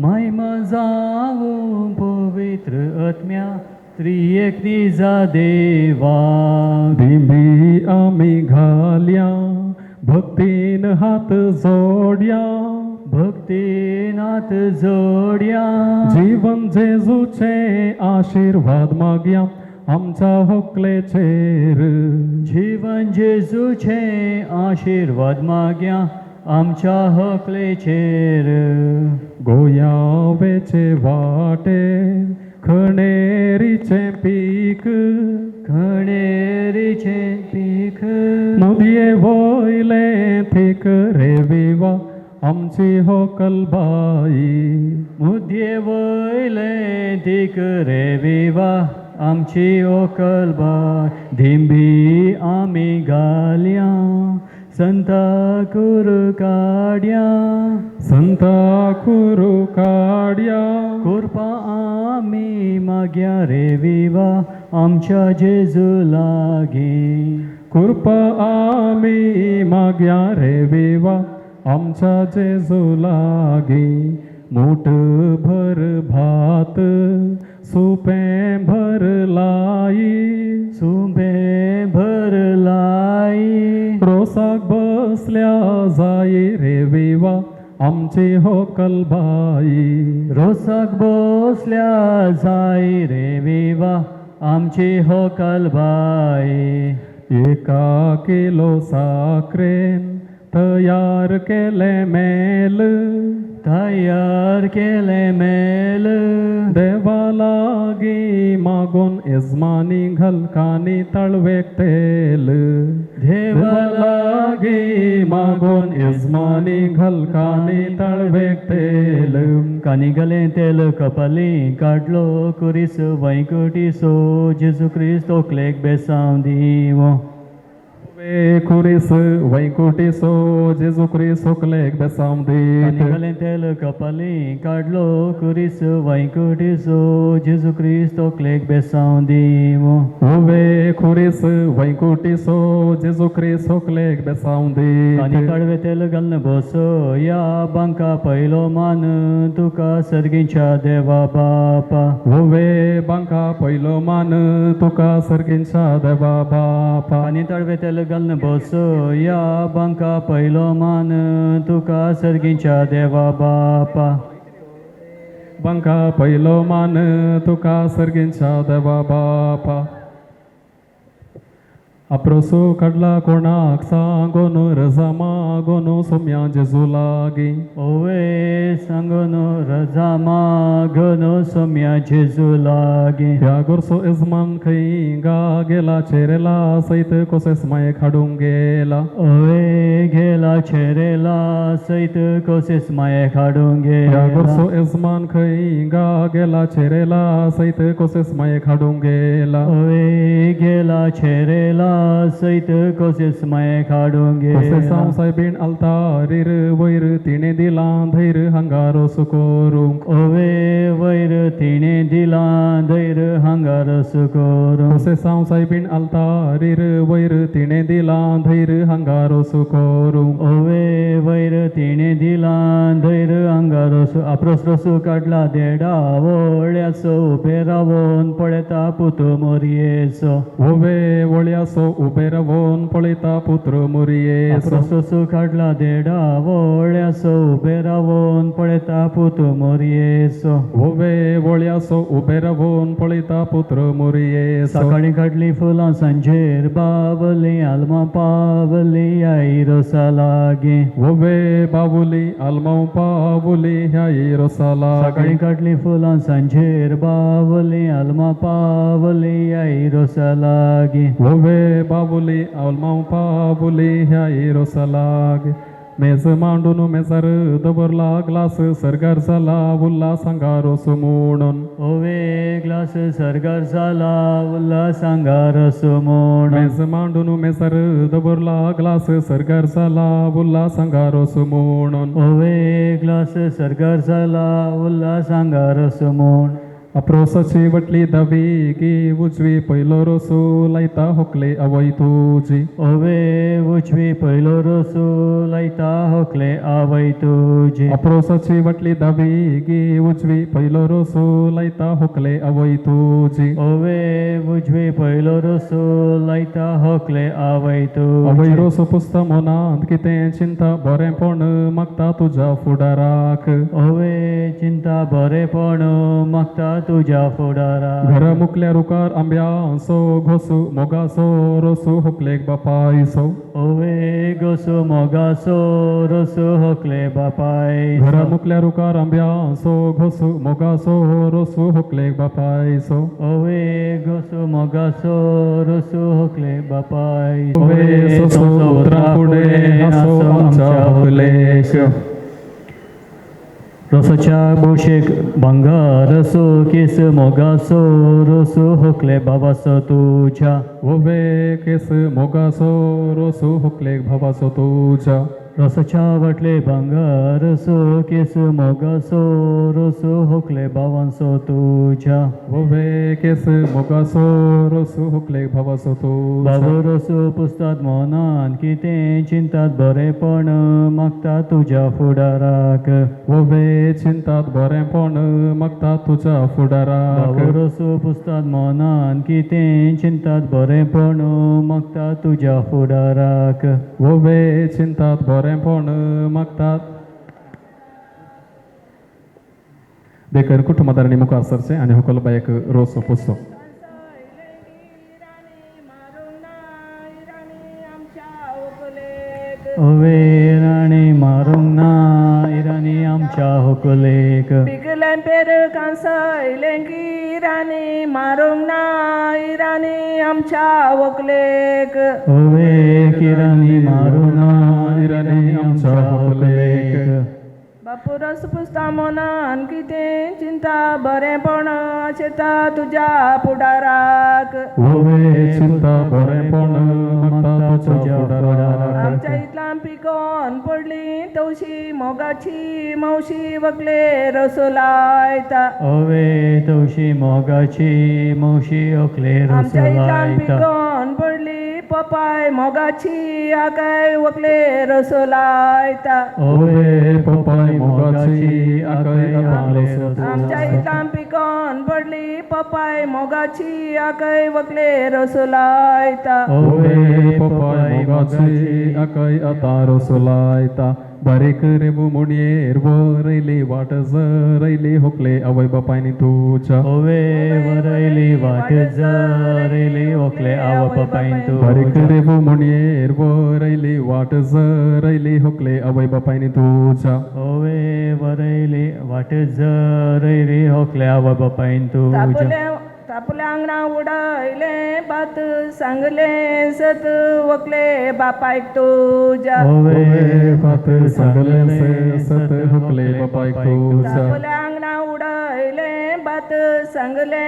महिमा जावू पवित्र आत्म्याक त्रिएक निजा देवा. दिंबी आमी घाल्या भक्तीन हात जोड्या भक्तीन हात जोड्या. जीवन जेजूचे आशीर्वाद मागया आमच्या होकलेचेर. जीवन जेजूचे आशीर्वाद मागया आमच्या होकलेचेर. गोयावेचे वाटेर खणेरीचे पीक खणेरीचे पीक. नदये वयले थीक रे विवा आमची होकलबाई. मुद्ये वयले थीक रे विवा आमची होकलबाई. धिंबी आमी घाल्या संता कुरू काड्या संता कुरू काड्या. कृपा आमी माग्या रे विवा आमच्या जेजू लागी. कृपा आम्ही माग्या रे विवा आमच्या जेजू लागी मूठ भर भात सुपे भर लाई रोसाक बसल्या जाई रे विवा आमची होकलबाई रोसाक बसल्या जाई रे विवा आमची होकलबाई एका किलो साखरेन तयार केले मेल देवा लागी मागून यजमानी घलकानी तळवेक तेल देवा लागी मागून यजमानी घलकानी तळवेक तेल कानी गले तेल कपाली काडलो कुरीस वैकुटीसो जेजू क्रिस्त ओकलेक बेसांव दिवो कुरीस वैकुटीसो जेजू क्रिस्त ओकलेक बेसांव दीत गले तेल कपाली काडलो कुरीस वैकुटीसो जेजू क्रिस्त ओकलेक बेसांव दिवो ओवे कुरीस वैकुटीसो जेजू क्रिस्त ओकलेक बेसांव दीत आनी कडवे तेल घालन बसो या बांका पयलो मान तुका सर्गींच्या देवा बापा ओवे बांका पयलो मान तुका सर्गींच्या देवा बापा आनी तळवे तेल घालन बसो या बांका पयलो मान तुका सर्गींच्या देवा बापा बांका पयलो मान तुका सर्गींच्या देवा बापा अप्रोसो कडला कोणाक सांगोन रजा मागोन सोम्या जेजू लागी ओवे सांगोन रजा मागोन सोम्या जेजू लागी ह्या गोरसो यजमान खंय गा गेला चेरेला सैत कोसेस मायेक हाडूंक गेला ओवे गेला चेरेला सैत कोसेस मायेक हाडूंक गेला ह्या गोरसो यजमान खंय गा गेला चेरेला सैत कोसेस मायेक हाडूंक गेला ओवे गेला चेरेला सैत कोसेस मायेक हाडूंक गेला सायबीण आल्तारीर वयर तिणे दिला धैर हांगारो सुकोरूंक ओवे वयर तिणे दिला धैर हांगारो सुकोरूंक कोसे सायबीण आल्तारीर वयर तिणे दिला धैर हांगारो सुकोरूंक ओवे वयर तिणे दिला धैर हांगारो अप्रोसो काडला देडा वळ्यासो उबे रावोन पळयता पुतो मोरयेचो ओवे वळ्यासो उबे रावोन पळयता पुत्र मोरयेचो अप्रोसो काडला देडा वळ्यासो उबे रावोन पळयता पुतो मोरयेचो ओवे वळ्यासो उबे रावोन पळयता पुत्र मोरयेचो सकाळी काडली फुलां सांजेर बावली आल्मा पावली आईरोसा लागी ओवे बावली आल्मा पावली ह्या इरोसा लागी सकाळी काडली फुलां सांजेर बावली आल्मा पावली आईरोसा लागी ओवे बावली आल्मा पावली ह्या इरोसा लागी मेज मांडून मेजार दवरला ग्लास सरगार जाला उल्हास आंगारोस म्हणून ओवे ग्लास सरगार जाला उल्हास आंगारोस म्हणून मेज मांडून मेजार दवरला ग्लास सरगार जाला उल्हास आंगारोस म्हणून ओवे ग्लास सरगार जाला उल्हास आंगारोस म्हणून अप्रोसाची वटली दावी गी उजवी पयलो रोसो लायता होकले आवय तुजी ओवे उजवी पयलो रोसो लायता होकले आवय तुजी अप्रोसाची वटली दावी गी उजवी पयलो रोसो लायता होकले आवय तुजी ओवे उजवी पयलो रोसो लायता होकले आवय तुजी आवय रोसो पुसता मनांत कितें चिंता बरेंपण मागता तुज्या फुडाराक ओवे चिंता बरेंपण मागता तुझ्या फुडारा घरा मुकल्या रुकार आंब्यासो घोसू मोगासो रोसू होकलेक बापायसो ओवे घोसू मोगासो रोसू होकले बापाय घरा मुकल्या रुकार आंब्यासो घोसू मोगासो रोसू होकलेक बापायसो ओवे घोसू मोगासो रोसू होकले बापाय ओवे सोसो उतरा पुढे हासो आमच्या होकलेक रोसाच्या बोशेक भांगारसो केस मोगासो रोसो होकले बाबासो तुझ्या ओवे केस मोगासो रोसो होकलेक भावासो तुझ्या रसाच्या वाटले भांगारसो केस मोगासो रोसो होकले भावांसो तुझ्या वोवे केस मोगासो रोसो हुकले भावासो तुझ्या बाबो रोसो पुसतात मनान कितें चिंतात बरेपण मागता तुझ्या फुडाराक वोवे चिंतात बरेपण मागता तुझ्या फुडाराक बाबो रोसो पुसतात मनान कितें चिंतात बरेपण मागता तुझ्या फुडाराक वोवे चिंतात बरेपण मागतात देखर कुटुंबदारांनी मुखार सरचे आनी हुकल बायक रोसो पुसो ओवे राणी मारूंक ना इराणी आमच्या होकलेक पिकलें पेर कांसय लेंगी राणी मारूंक ना इराणी आमच्या व्हंकलेक ओवे किराणी मारूंक ना इराणी आमच्या होकलेक बापू रस पुसता मनान कितें चिंता बरेपण आशेता तुज्या फुडाराक वोवे चिंता बरेपण मागता तुझ्या फुडाराक आमच्या इतलां पिकोन पडली तवशी मोगाची मौशी वकले रसो लायता ओवे तवशी मोगाची मौशी ओकले आमच्या इतलां रसलायता पिकोन पडली पपाय मोगाची आकाय वकले रसो लायता ओवे पपाय मोगाची आकय आपालो आमच्या इतलां पिकोन पडली पपाय मोगाची आकाय वकले रसो लायता ओवे पपाय मोगाची आकय आता रोसोलायता बारीक रेबू मुणयेर वरयली वाट जरयली हुकले आवय बापायनी तुझ्या ओवे वरयली वाट जरयली ओकले आव बापायन तू बारीक रेबू मुणयेर वरयली वाट जरयली हुकले आवय बापायनी तुझ्या ओवे वरयली वाट जरयली ओकले आव बापायन तू तापल्या आंगणा उडयले बात सांगले सत वकले बापायक तुज्या ओवे बात सांगले सत हुकले बापायक तुझ्या तापल्या आंगणा उडयले बात सांगले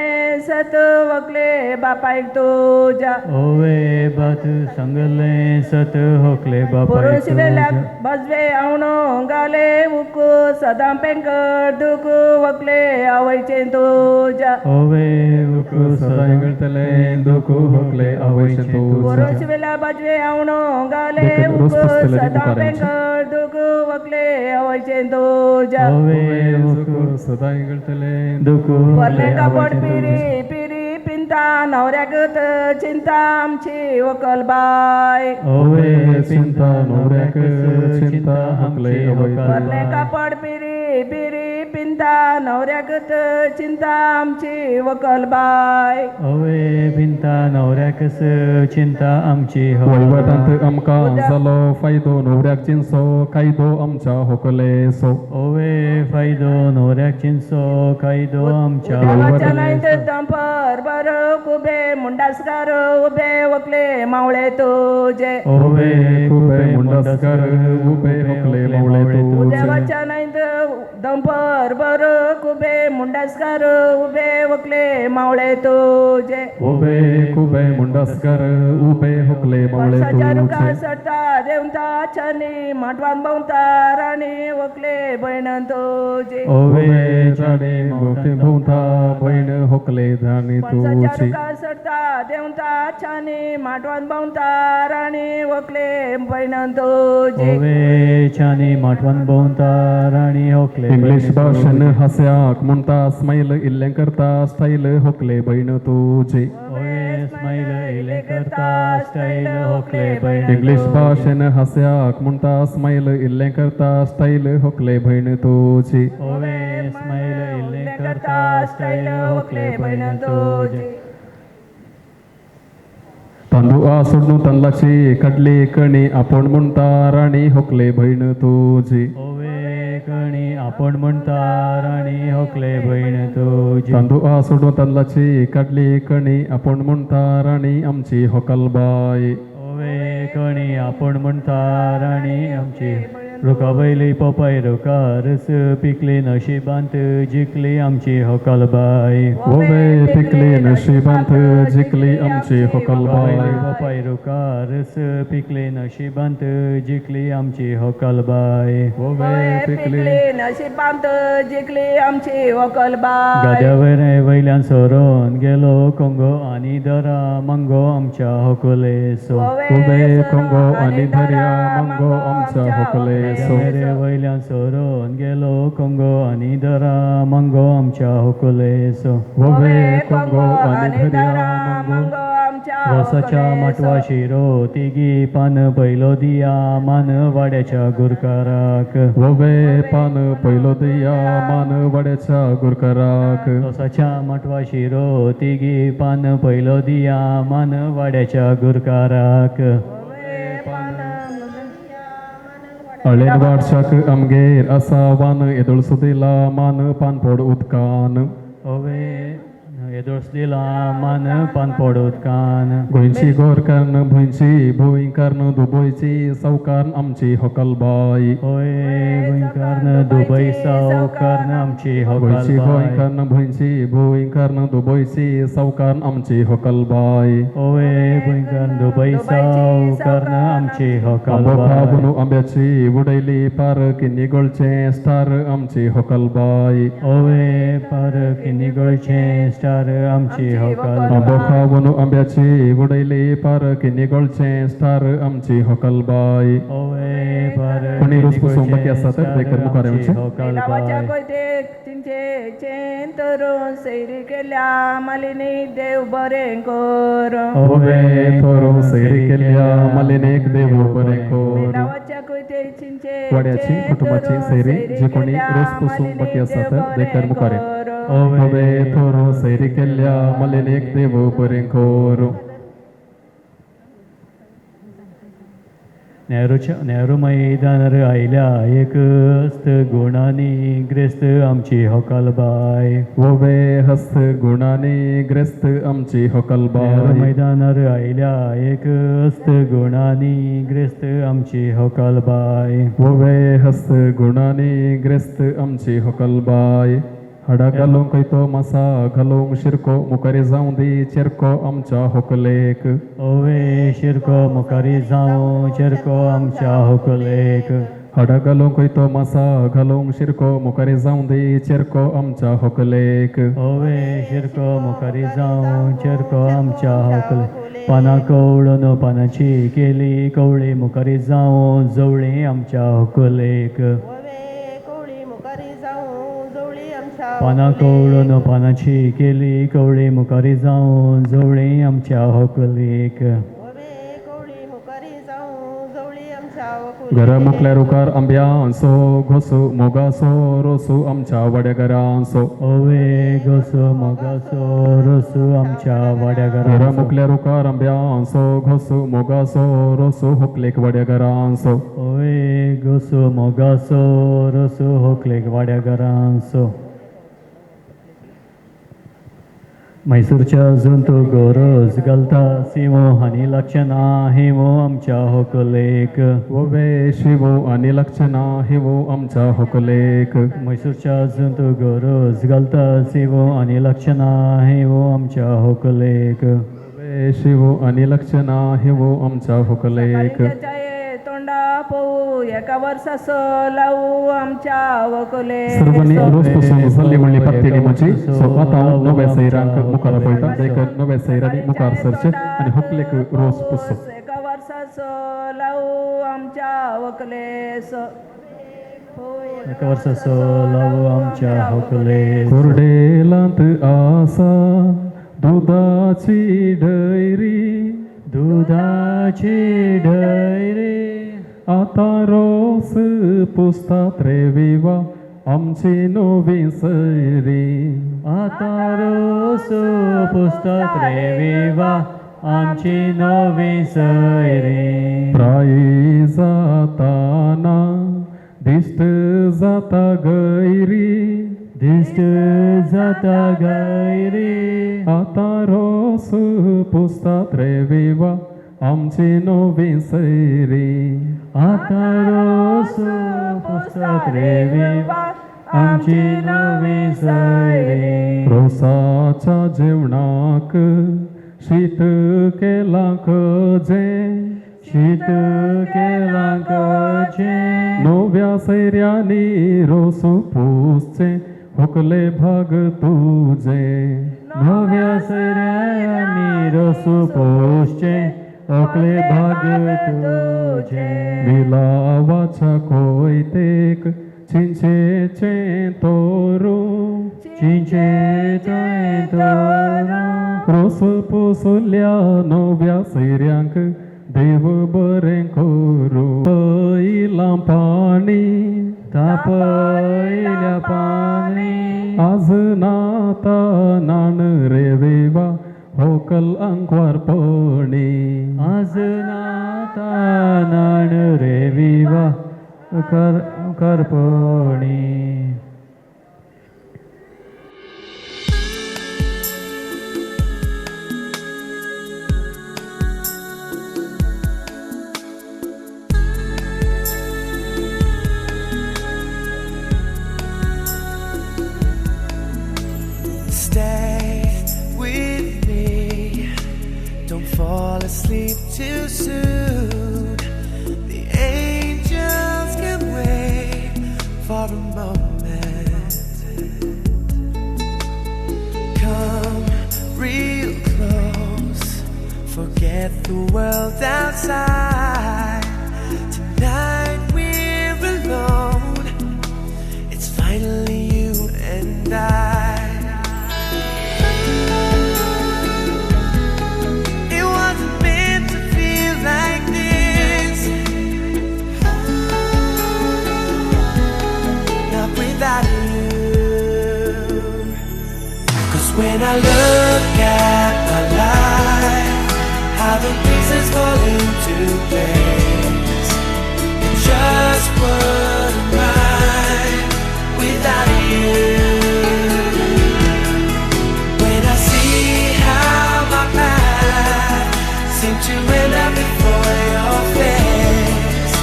सत वकले बापायक तुज्या ओवे बात सांगले सत होकले बापायक पुरुष वेल्याक बजवे आवणो गाले उक सदां पेंकर दुख वकले आवयचे तुज्या ओवे सदाय गळतले दुख हुकले आवयचे तुझ्या पुरुष वेल्या बजवे आवणो गाले उक सदां पेंकर दुख वकले आवयचे तुज्या ओवे सदाय गळतले दुख वरले कापड पिरी पिरी पिंता नवऱ्याक चिंता आमची वकल बाय ओवे चिंता नवऱ्याक चिंता हुकले आवय वरले कापड पिरी पिरी पिंता नवऱ्याक चिंता आमची वकल बाय ओवे भिंता नवऱ्याकस चिंता आमची वैवटांत आमकां जालो फायदो नवऱ्याक चिंचो कायदो आमच्या होकलेसो ओवे फायदो नवऱ्याक चिंचो कायदो आमच्या देवाच्या लायत दंपर बर कुबे मुंडासकार उबे वकले मावळे तुझे ओवे कुबे मुंडासकार उबे होकले मावळे तुझे देवाच्या लायत दंपर बर कुबे मुंडासकार उबे वकले मावळे तुझे ओबे कुबे मुंडासकार उबे होकले मावळे वर्षाच्या रुखा तुझे सडता देवता छानी माटवान भोवता राणी वकले भयण तुझे ओवे जाणे मोठे भोवता भयण होकले धाणी वर्षाच्या तुझी रुखा सडता देवता छानी माटवान भोवता राणी वकले भयण तुझे ओवे छानी माटवान भोवता राणी होकले इंग्लिश भाषेन हास्याक म्हणटा स्माईल इल्लें करता स्टाईल होकले भयण तुझी ओवे स्माईल इले करता स्टाईल होकले भयण इंग्लिश भाषेन हास्याक म्हणटा स्माईल इल्लें करता स्टाईल होकले भयण तुझी ओवे स्माईल इले करता स्टाईल होकले भयण तुझे तांदूळा सोडून तांदळाची कडली कणी आपण म्हणटा राणी होकले भयण तुझी ओवे कणी आपण म्हणता राणी होकले भयण तुझी तांदूळा सोडून तांदळाची कडली कणी आपण म्हणटा राणी आमची होकलबाई ओवे कणी आपण म्हणता राणी आमची रुखावयली पोपाय रुखारस पिकले नशिबांत जिकली आमची होकालबाई वोवे पिकले नशिबांत जिकली आमची होकलबाई पोपाय रुखारस पिकले नशिबांत जिकली आमची होकालबाई वोवे पिकले नशिबांत जिकली आमची वकलबाई गाद्यावर वयल्यान सोरोन गेलो कोंगो आनी दरा मंगो आमच्या होकलेसो वोवे कोंगो आनी दर्या मंगो आमच्या होकलेसो रे वयल्यान सोरोन गेलो कोंगो आनी दरा मंगो आमच्या होकलेसो वोवे कोंगो आनी दर्या मंगो रसाच्या माटवा शिरो तिगी पान पयलो दिया मान वाड्याच्या गुरकाराक वोवे पान पयलो दिया मान वाड्याच्या गुरकाराक रसाच्या माटवा शिरो तिगी पान पयलो दिया मान वाड्याच्या गुरकाराक अळेन वाडशाक आमगेर आसा वान येदोळ सुदिला मान पानपोड उदकान ओवे येदोळस दिला मान पानपोड उदकान गोंयची गोरकान भुंयची भुंयकारन दुबयची सावकारन आमची होकलबाई ओय गोंयकारन दुबय सावकारन आमची गोंयची होकालबाई गोंयकारन भुंयची भुंयकारन दुबयची सावकारन आमची होकलबाई ओवे गोंयकारन दुबय सावकारन आमची आंबो होकालबाई खावून आंब्याची उडयली पार किन्नी गोळचे स्टार आमची होकलबाई ओवे पार किन्नी गोळचे स्टार आमची होकालबाई आंबो खावून आंब्याची उडयली पार किन्नी गोळचे स्टार आमची होकलबाई ओवे पार कोणी रोज पुसून बाकी आसा तर देखर मुखार येवचें. होकालबाई तरुण सैरी केल्या मालिनी देव बरें कर ओवे थोरो सैरी केल्या मालिनेक देव बरें कर गावाच्या कोयते चिंचे वाड्याची कुटुंबाची सैरी जी कोणी रोज पुसून बाकी आसा तर देखर मुखार येवचें. ओवे थोरो सैरी केल्या मालिनेक देव बरें कर नेहरू मैदानार आयल्या एकस्त गुणांनी ग्रेस्त आमची होकालबाई वोवे हस्त गुणांनी ग्रस्त आमची नेहरू होकलबाई मैदानार आयल्या एकस्त गुणांनी ग्रेस्त आमची होकालबाई वोवे हस्त गुणांनी ग्रस्त आमची होकलबाई हाडा घालूंक खंयतो मासा घालूंक शिरको मुखारी जावं दी चेरको आमच्या होकलेक ओवे शिरको मुखारी जावं चेरको आमच्या होकलेक हाडा घालूंक खंयतो मासा घालूंक शिरको मुखारी जावं दी चेरको आमच्या होकलेक ओवे शिरको मुखारी जावं चेरको आमच्या होकलेक पानां कवळून पानाची केली कवळी मुखारी जावं जवळी आमच्या होकलेक पानां कवळून पानाची केली कवळी मुखारी जावं जवळी आमच्या होकलेक घरा मुखल्यार उकार आंब्यांचो घोसू मोगाचो रोसू आमच्या वाड्या घरांचो ओवे घोसो मोगाचो रोसू आमच्या वाड्या घरा घरा मुखल्यार उकार आंब्यांचो घोसू मोगाचो रोसू होकलेक वाड्या घरांचो ओवे घोसो मोगाचो रोसू होकलेक वाड्या घरांचो मैसूरच्या जंतू गोरज घालता सिमो हानी लक्षणा हेमो आमच्या होकलेक वोवे शिवो आनी लक्षणा हिवो आमच्या होकलेक मैसूरच्या जंतू गोरज घालता सिमो आनी लक्षणा हेमो आमच्या होकलेक वोवे शिवो आनी लक्षणा हिवो आमच्या होकलेक तोंडा पोऊ एका वर्सासो लावू आमच्या वकले सर्वांनी रोज पासून जाल्ली म्हणली पातळी म्हजी सो आतां हांव नव्या सैरांक मुखार पळयता देखून नव्या सैरांनी मुखार सरचे आनी होकलेक रोज पुसो एका वर्सासो लावू आमच्या वकलेस एका वर्साचो लावू आमच्या होकलेक कोरडेलांत आसा दुदाची डैरी दुधाची डैरी आतां रोस पुसतात रे विवा आमची नवी सैरी आता रोस पुस्तक रे विवा आमची नवी सैरी प्रायी जाताना दिश्ट जाता गैरी दिश्ट जाता गैरी आतां रोस पुसतात रे विवा आमची नवी सैरी आता रोज पुस्तक रे विवा आमची नवी सैरी रोसाच्या जेवणाक शीत केला जे शीत केला कचे नव्या सैर्यानी रोस पुसचे हुकले भाग तुझे नव्या सैर्यानी रसू पोषचे ओकले भाग तुझे मिलावाच्या कोयतेक चिंचेचे तोरू चिंचेचे तोरा रोस पोसल्या नव्या सैर्यांक देव बरें करू पैला पाणी तापयल्या पाणी आज नाता नाण रे वेवा होकल अंकवारपणी आज नाता नाण रे विवा करपणी Stay with me. Don't fall asleep too soon. The angels can wait for a moment. Come real close. Forget the world outside. Tonight we're alone. It's finally you and I. When I look at my life, how the pieces fall into place, it just wouldn't right without you. When I see how my path seemed to end up before your face,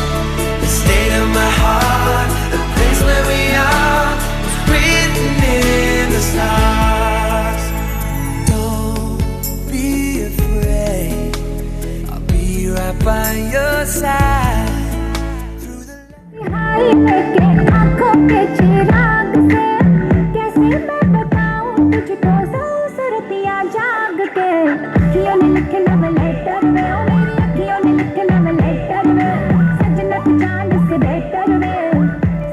the state of my heart, the place where we are, was written in the stars. By your side through the आँखों के चिराग से कैसे मैं बताऊं तुझको सूरतियाँ जाग के अखियों ने लिखे लव letter में ओ मेरी अखियों ने लिखे लव लेटर में सजना चांद से बेटर में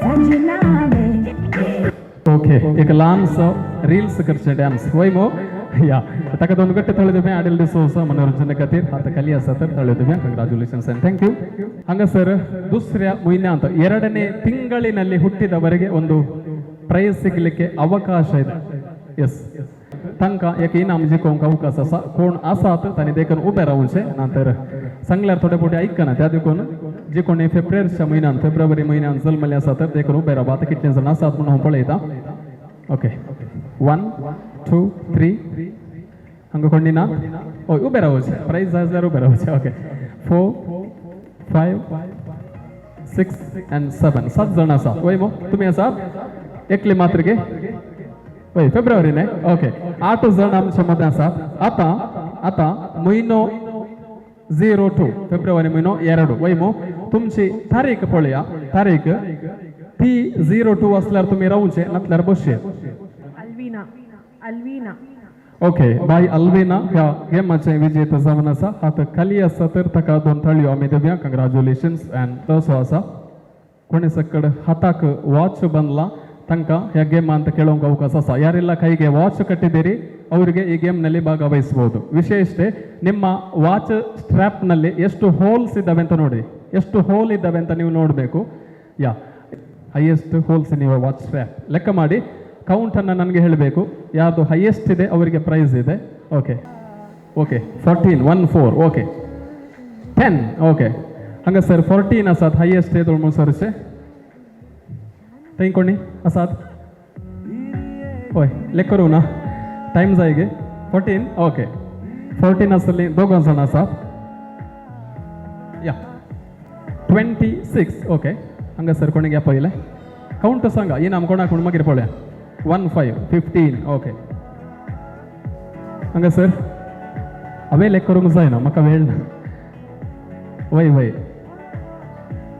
सजना में ओके एक लहानसं रील्स करचे डान्स होय मो या ताका दोन गट्टे थळे तुम्ही आडेल दिसोस मनोरंजन खातीर आता खाली आसा तर थळे तुम्ही ಕಂಗ್ರಾಚುಲೇಷನ್ಸ್ ಅಂಡ್ ಥ್ಯಾಂಕ್ ಯು ಹಂಗ ಸರ್ दुसऱ्या महिन्यांत ಎರಡನೇ ತಿಂಗಳಿನಲ್ಲಿ ಹುಟ್ಟಿದವರಿಗೆ ಒಂದು ಪ್ರೈಸ್ ಸಿಗಲಿಕ್ಕೆ ಅವಕಾಶ ಇದೆ ಎಸ್ तांकां एक इनाम जिखोवंक अवकाश आसा कोण आसात तांणी देखून उबे रावचें नातर सांगल्यार थोडे फावटी आयकना त्या देखून जे कोणी फेब्रुवारी म्हयन्यांत जल्मले आसा तर देखून उबे रावपा आतां कितले जाण आसात म्हणून हांव पळयतां ओके 1 2 3 हांगा कोणी ना हय उबे रावचें प्रायज जाय जाल्यार उबे रावचें ओके 4 5 6 and 7 7 जाण आसा वय मो तुमी आसात एकले मात्र गे वय फेब्रुवारी न्ही ओके 8 जण आमच्या मध्ये आसात आता म्हयनो 02 फेब्रुवारी म्हयनो 2 वय मो तुमची तारीख पळया तारीख ती 02 असल्यार तुमी रावचे नातल्यार बसचे अल्विना ओके बाय अल्विना ह्या गेमाचे विजेते जावन आसा आता खाली आसा तर ताका 2 थाळयो आमी दिवया कंग्रॅच्युलेशन्स एंड तसो आसा कोणी सकड हाताक वाच बनला तंका ह्या गेमांत ಕೇಳೋಂಗ ಅವಕಾಶ ಆಸ ಯಾರೆಲ್ಲ ಕೈಗೆ ವಾಚ್ ಕಟ್ಟಿದಿರಿ ಅವರಿಗೆ ಈ ಗೇಮ್ ನಲ್ಲಿ ಭಾಗವಹಿಸಬಹುದು ವಿಶೇಷತೆ ನಿಮ್ಮ ವಾಚ್ ಸ್ಟ್ರಾಪ್ ನಲ್ಲಿ ಎಷ್ಟು ಹೋಲ್ಸ್ ಇದ್ದಾವೆ ಅಂತ ನೋಡಿ ಎಷ್ಟು ಹೋಲ್ ಇದ್ದಾವೆ ಅಂತ ನೀವು ನೋಡಬೇಕು ಯಾ highest holes in your watch strap ಲೆಕ್ಕ ಮಾಡಿ ಕೌಂಟ್ ಅನ್ನು ನನಗೆ ಹೇಳಬೇಕು ಯಾವುದು ಹೈಯೆಸ್ಟ್ ಇದೆ ಅವರಿಗೆ ಪ್ರೈಸ್ ಇದೆ ಓಕೆ ಓಕೆ 14 ಓಕೆ 10 ಓಕೆ ಹಂಗ ಸರ್ 14 ಅಸಾತ್ ಹೈಯೆಸ್ಟ್ ಇದೆ ತೊಳ್ಮು ಸರ್ಸೆ थंय कोणी आसात हय लेख करूं ना टायम जाय गे 14 ओके 14 आसली दोग जाण आसात या 26 ओके हांगासर कोणी या पयले काउंट सांगा इनाम कोणाक म्हूण मागीर पळोवया 15 15 ओके हांगासर हांवें लेख करूंक जायना म्हाका वेळ ना वय वय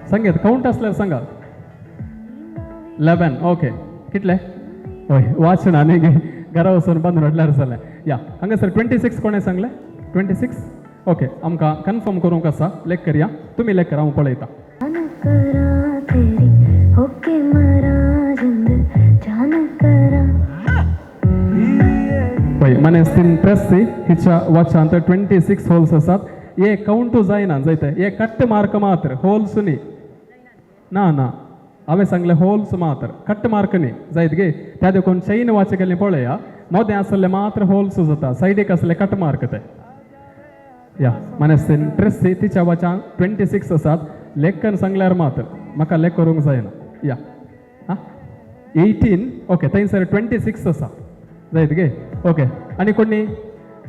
सांगेत काउंट आसल्यार सांगा 11 ओके कितले हय वाचना न्ही घरा वचून बांदून हाडल्यार जालें या हांगासर 26 कोणें सांगलें 26 ओके आमकां कन्फर्म करूंक आसा लेख करया तुमी लेख करा हांव पळयता पळय मनेस्तीन प्रेस्सी हिच्या वॉचांत 26 होल्स आसात हे काउंटू जायना जायते हे कट्ट मार्क मात्र होल्स न्ही ना ना हांवें सांगलें होल्स मात्र कट्ट मार्क न्ही जायत गे त्या देखून चैन वाच केल्लें पळया मोदें आसलें मात्र होल्स जाता सायडीक आसले कट मार्क ते या मनेस्तीन प्रेस्सी तिच्या वॉचान 26 आसात लेखन सांगल्यार मात्र म्हाका लेख करूंक जायना या आं 18 ओके थंयसर 26 आसा जायत गे ओके आनी कोणी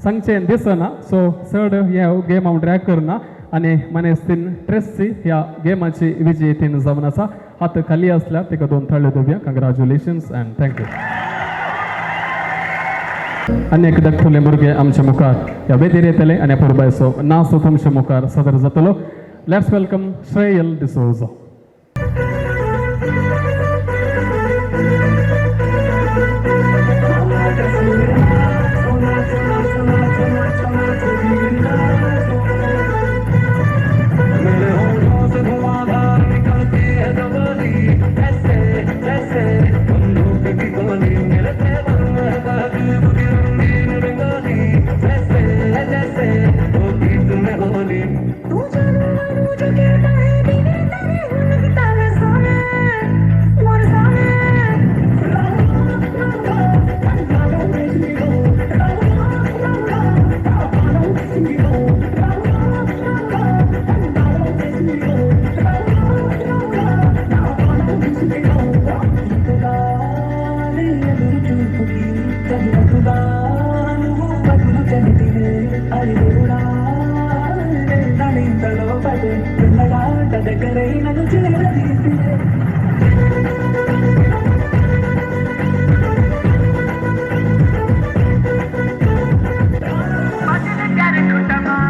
सांगचें दिसना सो चड हे गेम हांव ड्रॅग करना आनी मनेस्तीन ट्रेस्सी ह्या गेमाची विजेतीन जावन आसा हात खाली आसल्यार तिका 2 थाळ्यो दिवया कंग्रॅच्युलेशन्स अँड थँक्यू आनी एकदा फुले भुरगे आमच्या मुखार ह्या वेदीर येतले आनी पुरबायचो नाच तुमच्या मुखार सादर जातलो लेट्स वेलकम श्रेयल डिसोजा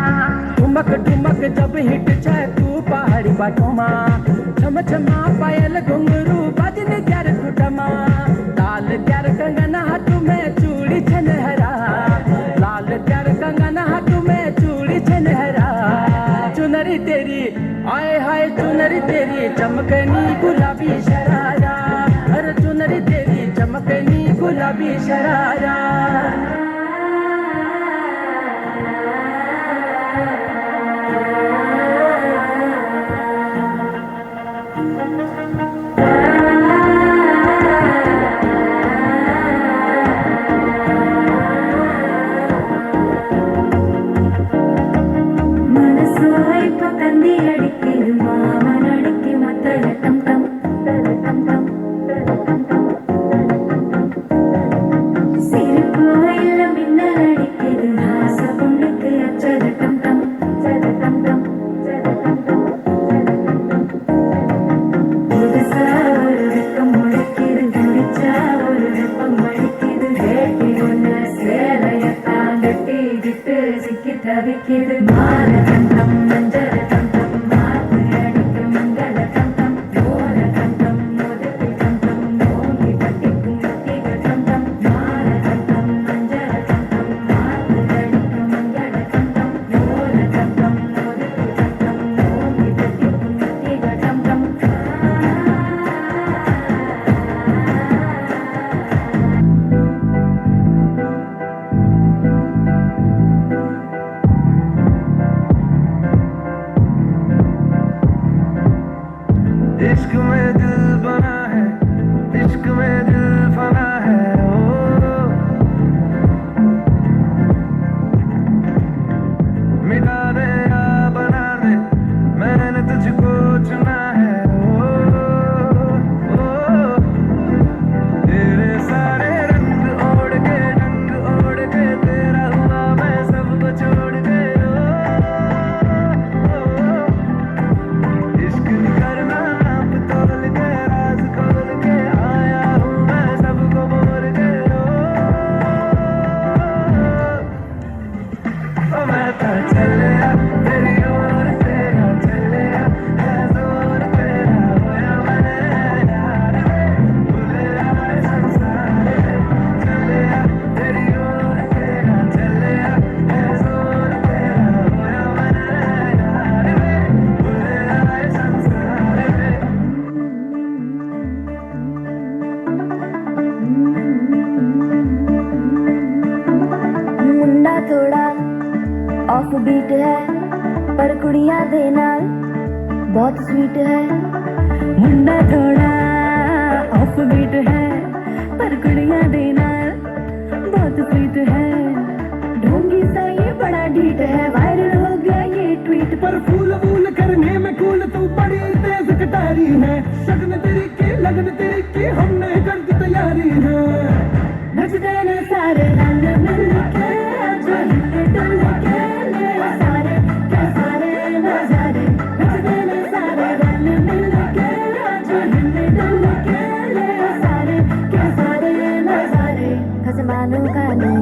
ठुमक जब हिट छे तू पहाड़ी बाटोमा छम छमा पायल घुंघरू बजन ग्यार कुटमा लाल ग्यार कंगन हाथ में चूड़ी छनहरा लाल ग्यार कंगन हाथ में चूड़ी छनहरा चुनरी तेरी आए हाय चुनरी तेरी चमकनी गुलाबी शरारा अरे चुनरी तेरी चमकनी गुलाबी शरारा पता चले तेरी ओर तेरा चले है जोर तेरा होया मैंने यार भूले आए संसार चले तेरी ओर तेरा चले है जोर तेरा होया मैंने यार भूले आए संसार मुंडा थोड़ा ऑफ बीट है पर कुड़ियां दे नाल बहुत स्वीट है मुंडा थोड़ा ऑफ बीट है पर कुड़ियां दे नाल बहुत स्वीट है ढोंगी सा ये बड़ा ढीठ है वायरल हो गया ये ट्वीट पर फूल वूल करने में कूल तू बड़ी तेज कटारी है शगन तेरी की लगन तेरी की हमने कर दी तैयारी है नचते ने सारे रंग मिल के जो हिले डुल के ले सारे के सारे नजारे नचते ने सारे रंग मिल के जो हिले डुल के ले सारे के सारे नजारे खसमानों का नहीं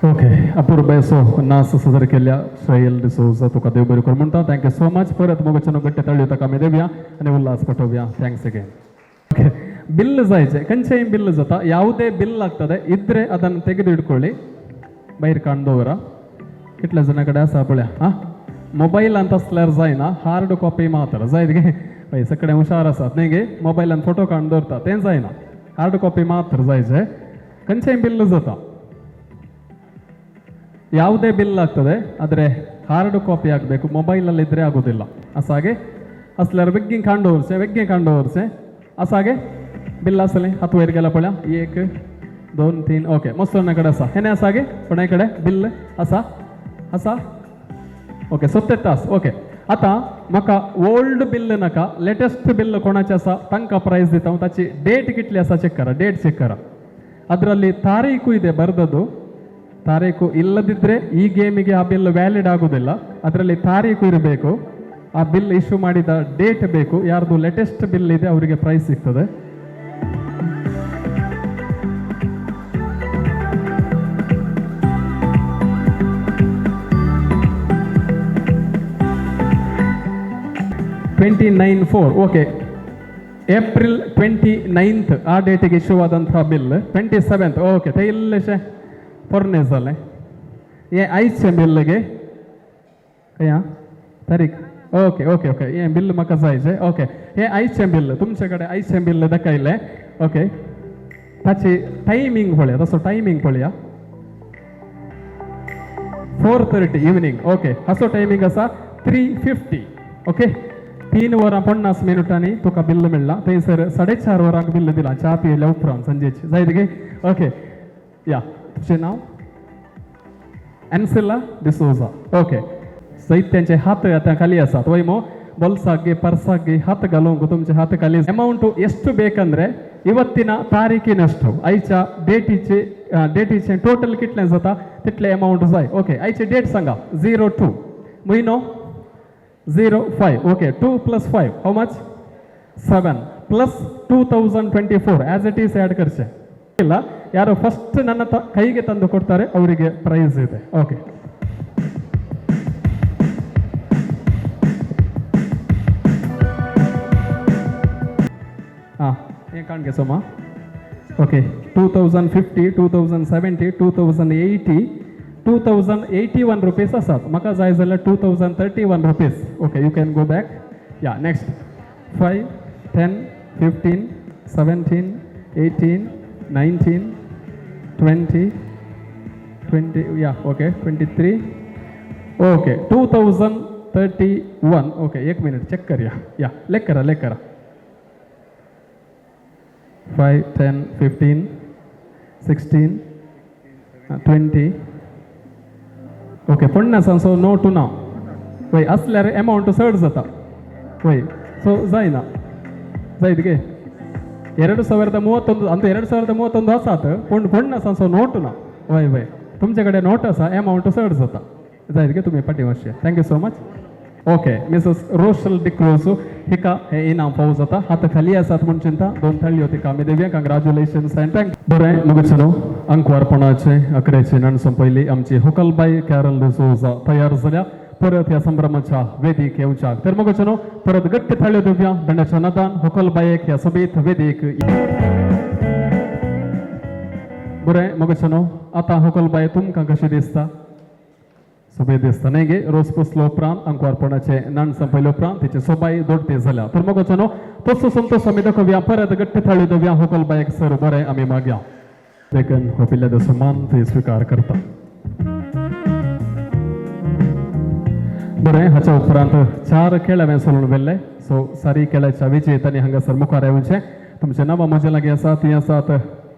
ओके अपूर्व बेसो नास सदर केल्या श्रेयल डिसोजा तुका देव बरें करूं म्हणटा थँक्यू सो मच परत मोगचनो गट्टे तळयो ताका आमी देवया आनी उल्हास पटोवया ಥ್ಯಾಂಕ್ಸ್ ಅಗೇನ್ ಓಕೆ ಬಿಲ್ ಜಾಯ್ಜೆ ಕಂಚೆ ಬಿಲ್ ಜೊತೆ ಯಾವುದೇ ಬಿಲ್ ಆಗ್ತದೆ ಇದ್ರೆ ಅದನ್ನು ತೆಗೆದು ಇಟ್ಕೊಳ್ಳಿ ಬೈರ್ ಕಾಣ್ದವರ कितल्या जण कडेन आसा पळया हां मोबाईल ಅಂತ असल्यार जायना हार्ड कॉपी मात्र जायतगे हय सगळे हुशार आसात न्ही गे मोबायलान फोटो काडून दवरता तें जायना हार्ड कॉपी मात्र जायचे ಕಂಚೆ ಬಿಲ್ ಜೊತೆ ಯಾವುದೇ ಬಿಲ್ ಆಗ್ತದೆ ಆದರೆ ಹಾರ್ಡ್ ಕಾಪಿ ಆಗಬೇಕು ಮೊಬೈಲಲ್ಲಿ ಇದ್ದರೆ ಆಗೋದಿಲ್ಲ ಅಸಾಗೆ असल्यार वेग्गीं कांड दवरचें असागे बिल आसलें हात वयर गेला पळया 1 2 3 ओके मस्तोना कडेन आसा हेने आसागे कोणा कडेन बिल आसा ओके 70 तास ओके आतां म्हाका ओल्ड बिल नाका लेटेस्ट बिल कोणाचें आसा तांकां प्रायस दिता हांव ताची डेट कितली आसा चेक करा डेट चेक करा ಅದರಲ್ಲಿ ತಾರೀಕು ಇದೆ ಬರೆದದ್ದು ತಾರೀಕು ಇಲ್ಲದಿದ್ದರೆ ಈ ಗೇಮಿಗೆ ಆ ಬಿಲ್ ವ್ಯಾಲಿಡ್ ಆಗೋದಿಲ್ಲ ಅದರಲ್ಲಿ ತಾರೀಕು ಇರಬೇಕು ಆ ಬಿಲ್ ಇಶ್ಯೂ ಮಾಡಿದ ಡೇಟ್ ಬೇಕು ಯಾರ್ದು ಲೇಟೆಸ್ಟ್ ಬಿಲ್ ಇದೆ ಅವರಿಗೆ ಪ್ರೈಸ್ ಸಿಗ್ತದೆ ಓಕೆ ಏಪ್ರಿಲ್ 29th ಆ ಡೇಟಿಗೆ ಇಶ್ಯೂ ಆದಂತಹ ಬಿಲ್ 27th ಓಕೆ ತೈಲ್ಲಶೆ ಫೊರ್ನೆಸಲ್ಲೇ ಏ ಐಚೆ ಬಿಲ್ಗೆ या तारीख ओके ओके ओके ये बिल म्हाका जायचे ओके हे आयचें बिल तुमचे कडेन आयचें बिल दाखयलें ओके ताची टायमींग पळया तसो टायमींग पळया 4:30 इवनिंग ओके असो टायमींग आसा 3:50 ओके 3 वरां 50 मिनटांनी तुका बिल मेळ्ळा थंयसर 4:30 वरांक बिल दिला च्या पियेल्या उपरांत संजेची जायत गे ओके या तुजें नांव एन्सिला डिसोजा ओके साहित्यांचे हात आता खाली असतात वय मो ಬೊಲ್ಸಾಗೆ ಪರ್ಸಾಗೆ ಹಾತ್ ಗಲೋಂಗು ತುಮಚೆ ಹಾತ್ ಖಾಲಿ ಅಮೌಂಟ್ ಎಷ್ಟು ಬೇಕಂದ್ರೆ ಇವತ್ತಿನ ತಾರೀಕಿನಷ್ಟು ಐಚಾ डेटीचे टोटल कितले जाता तितले अमाउंट जाय ओके आयचे डेट सांगा 02 म्हयनो 05 okay 2 + 5 how much 7 + 2024 as it is add करचे ಇಲ್ಲ ಯಾರು ಫಸ್ಟ್ ನನ್ನ ಕೈಗೆ ತಂದು ಕೊಡ್ತಾರೆ ಅವರಿಗೆ ಪ್ರೈಸ್ ಇದೆ ಓಕೆ ये कान के सोमा ओके 2050 2070 2080 2081 रुपीस आसात म्हाका जाय जाल्यार 2031 rupees okay you can go back या नेक्स्ट 5 10 15 17 18 19 20 20 या ओके 23 ओके 2031 ओके एक मिनट चेक करूया या लेख करा 5 10 15 16 20 ओके पन्नास सो नो टू नाव वय असल्यार अमाउंट चड जाता वय सो जायना जायत गे 2031 ಅಂತ 2031 आसात पूण पन्नास सो नोट ना वय वय तुमचे कडेन नोट आसा अमाउंट चड जाता जायत गे तुमी पाटी मातशें thank you so much okay Mrs Roshal D'Cruz हिका हे इनाम फावो जाता हात खाली आसात म्हूण चिंता 2 थाळयो तिका आमी दिवया कंग्रॅच्युलेशन्स एंड थँक बरें मुगेचनो अंकवारपणाचे अकरेचे नण पयली आमची होकलबाई कॅरल डिसोजा तयार जाल्या परत ह्या संभ्रमाच्या वेदीक येवच्याक तर मुगेचनो परत गट्ट थाळयो दिवया दंडाच्या नादान होकलबायेक ह्या सभेत वेदीक बरें मुगेचनो आतां होकलबाय तुमकां कशें दिसता सभे दिसता न्ही गे रोस पुसलो उपरांत अंकवारपणाचे नाण संपयले उपरांत तिचे सोबाय दोडटे जाल्या तर मुगेचनो तसो संतोश आमी दाखोवया परत गट्ट थाळयो दिवया होकलबायेक सर बरें आमी मागया देखून हो पिल्ल्याचो सन्मान ते स्वीकार करता बरें हाच्या उपरांत 4 खेळ हांवें सोडून व्हेल्ले सो सारी खेळाच्या विजेत्यांनी हांगासर मुखार येवचें तुमचें नांवां म्हजे लागीं आसा तीं आसात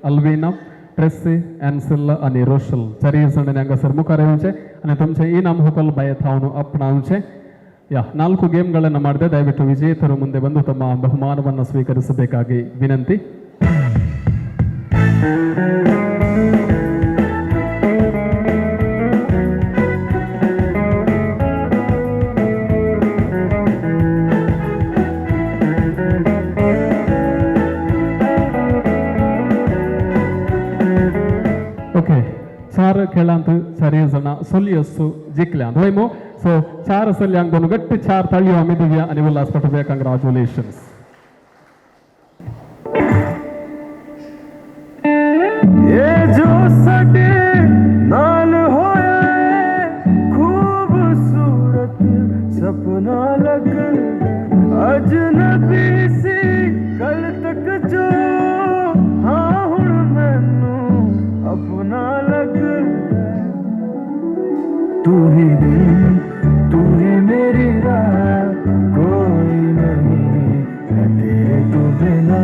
अल्विना ट्रेसी एन्सिल आनी रोशल 4 जाणांनी हांगासर मुखार येवचें आनी तुमचें इनाम होकलबायेत हांव आपणावचें ಯಾ 4 ಗೇಮ್ಗಳನ್ನು ಮಾಡಿದೆ ದಯವಿಟ್ಟು ವಿಜೇತರು ಮುಂದೆ ಬಂದು ತಮ್ಮ ಬಹುಮಾನವನ್ನು ಸ್ವೀಕರಿಸಬೇಕಾಗಿ ವಿನಂತಿ. ओके 4 खेळांत 4 जाणां सोलियस जिखल्यांत वय मो सो 4 सल्यांक दोन गट्ट 4 ताळयो आमी दिवया आनी उल्हास पाठोवया. कंग्रॅच्युलेशन्स. ये जो सटे नाल होया खूबसूरत सपना लग अजनबी सी कल तक जो हाँ हुण मैनू अपना लग तू ही दिल तू ही मेरी रात कोई नहीं है तेरे तू बिना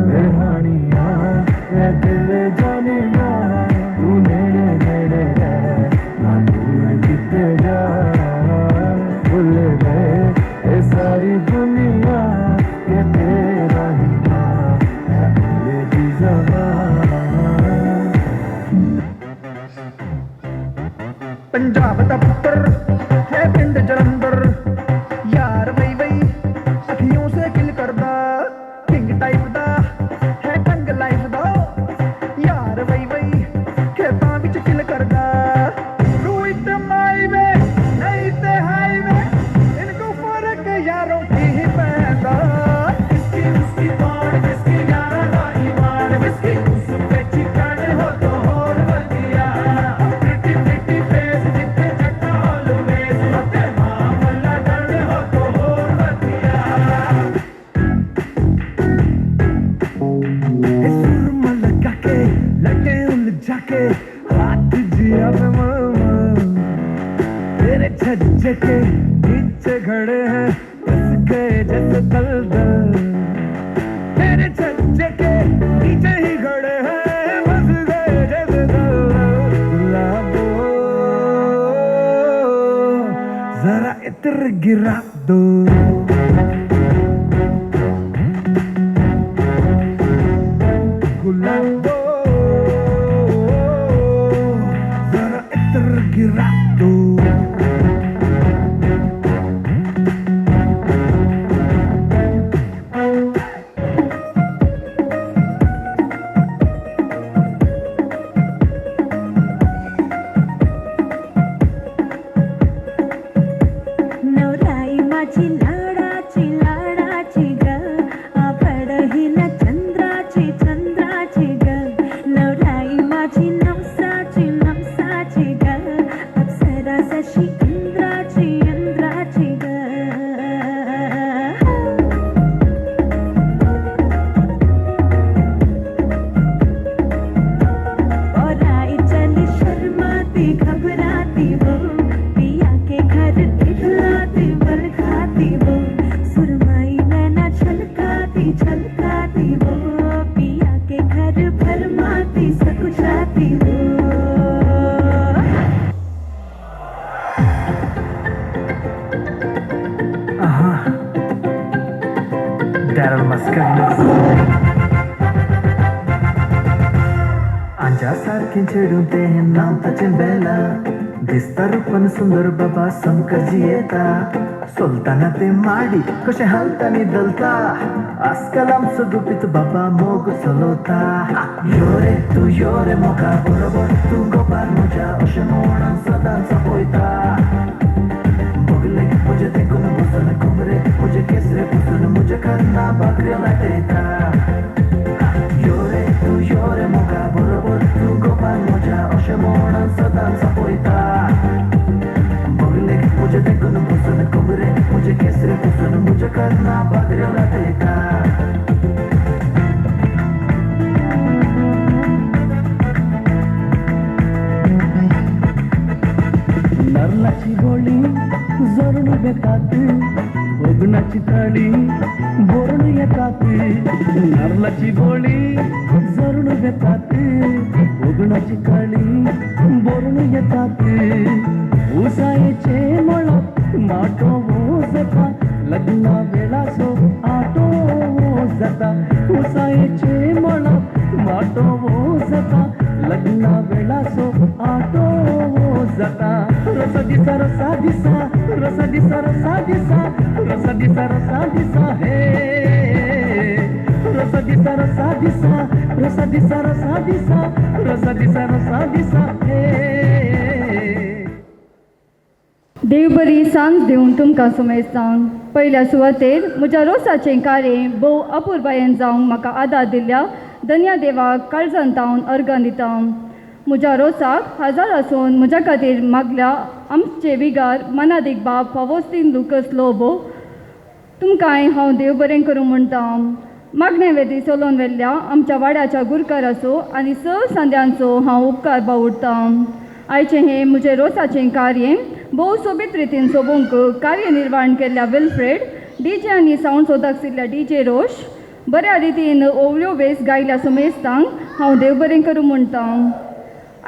बेहानिया मैं दिल जानिया तू नेड़े नेड़े है ना दूर किते जा भूल गए ये सारी दुनिया ये तेरा ही नाम है ये दी ज़बान. पंजाब दा पुत्तर है पिंड जलंधर यार वही वही अखियों से किल करदा किंग टाइप दा है टंग लाइफ दा यार वही वही खेतां विच किल करदा तू इते माईवे नहीं ते हाईवे इनको फर्क यारों की ही पैदा इसकी उसकी कौन किसकी यारा दा ईमान इसकी उस पे चिकन हो तो और बतिया प्रिटी प्रिटी फेस जिते जट्टा ऑलवेज होते मामला डर हो तो और बतिया सुरमा लगा के लगे उलझा के हाथ जिया पे मामा तेरे छज्जे के पीछे खड़े हैं इसके जैसे दलदल तेरे छज्जे के पीछे ही खड़े हैं बस गए जैसे दलदल लाबो जरा इतर गिरा दो गुलाबो जरा इतर गिरा दो. नवराई माझी लाडाची लाडाची ग आभड हिला चंद्राची चंद्राची ग नवराई माझी नवसाची नवसाची ग अप्सरा जशी इंद्राची इंद्राची ग और आई चली शर्माती घबराती वो पिया के घर दिखलाती बरखाती वो सुरमाई नैना छलकाती छलकाती वो पिया के घर भरमाती सकुचाती वो Daryl Muscadinus Anja sarkin chedunte naam tachin bella दिसता रूपन सुंदर बाबा समकजी येता सोलताना ते माडी कशे हालतानी दलता आजकाल आमचं गुपित बाबा मोग चलवता यो रे तू यो रे मोका बरोबर तू गोपाल म्हज्या अशें म्हणून सदांच पळयता बगले म्हजे देखून बसून घुमरे म्हजे केसरे पुसून म्हजे कन्ना बाकऱ्यो लाटयता यो रे तू यो रे मोका बरोबर तू गोपाल म्हज्या अशें म्हणून सदांच पळयता बगले म्हजे देखून बसून घुमरे म्हजे केसरे पुसून म्हजे कन्ना बाकऱ्यो लाटयता नरलाची गोळी जरून बेतात ओगणाची ताळी बोरण येतात नरलाची गोळी जरून बेतात ओगणाची काळी बोरण येतात उसायेचे मळप माटो जाता लग्ना वेळासो आटो जाता उसायेचे मळप माटो जाता लग्ना वेळासो आटो जाता रसा दिसा रसा दिसा रसा दिसा रसा दिसा रसा दिसा रसा दिसा हे रसा दिसा रसा दिसा रसा दिसा रसा दिसा रसा दिसा रसा दिसा हे देव बरी सांज दिवन तुमकां सुमेस्तां पयल्या सुवातेर म्हज्या रोसाचें कार्य भोव अपुर्बायेन जावंक म्हाका आदार दिल्ल्या धन्या देवाक काळजांतावन अर्गां दिता म्हज्या रोसाक हजार आसून म्हज्या खातीर मागल्या आमचे विगार मनादीक बाब फावोस्तीन लुकस लोबो तुमकांय हांव देव बरें करूं म्हणटा मागणे वेदी चलोवन व्हेल्ल्या आमच्या वाड्याच्या गुरकार आसूं आनी स सांद्यांचो हांव उपकार बावुरतां आयचें हें म्हजें रोसाचें कार्य भोव सोबीत रितीन सोबूंक कार्यनिर्वाण केल्ल्या विल्फ्रेड डीजे आनी सावंड सोदाक सिल्ल्या डीजे रोश बऱ्या रितीन ओवळ्यो वेस गायल्या सुमेस्तांक हांव देव बरें करूं म्हणटा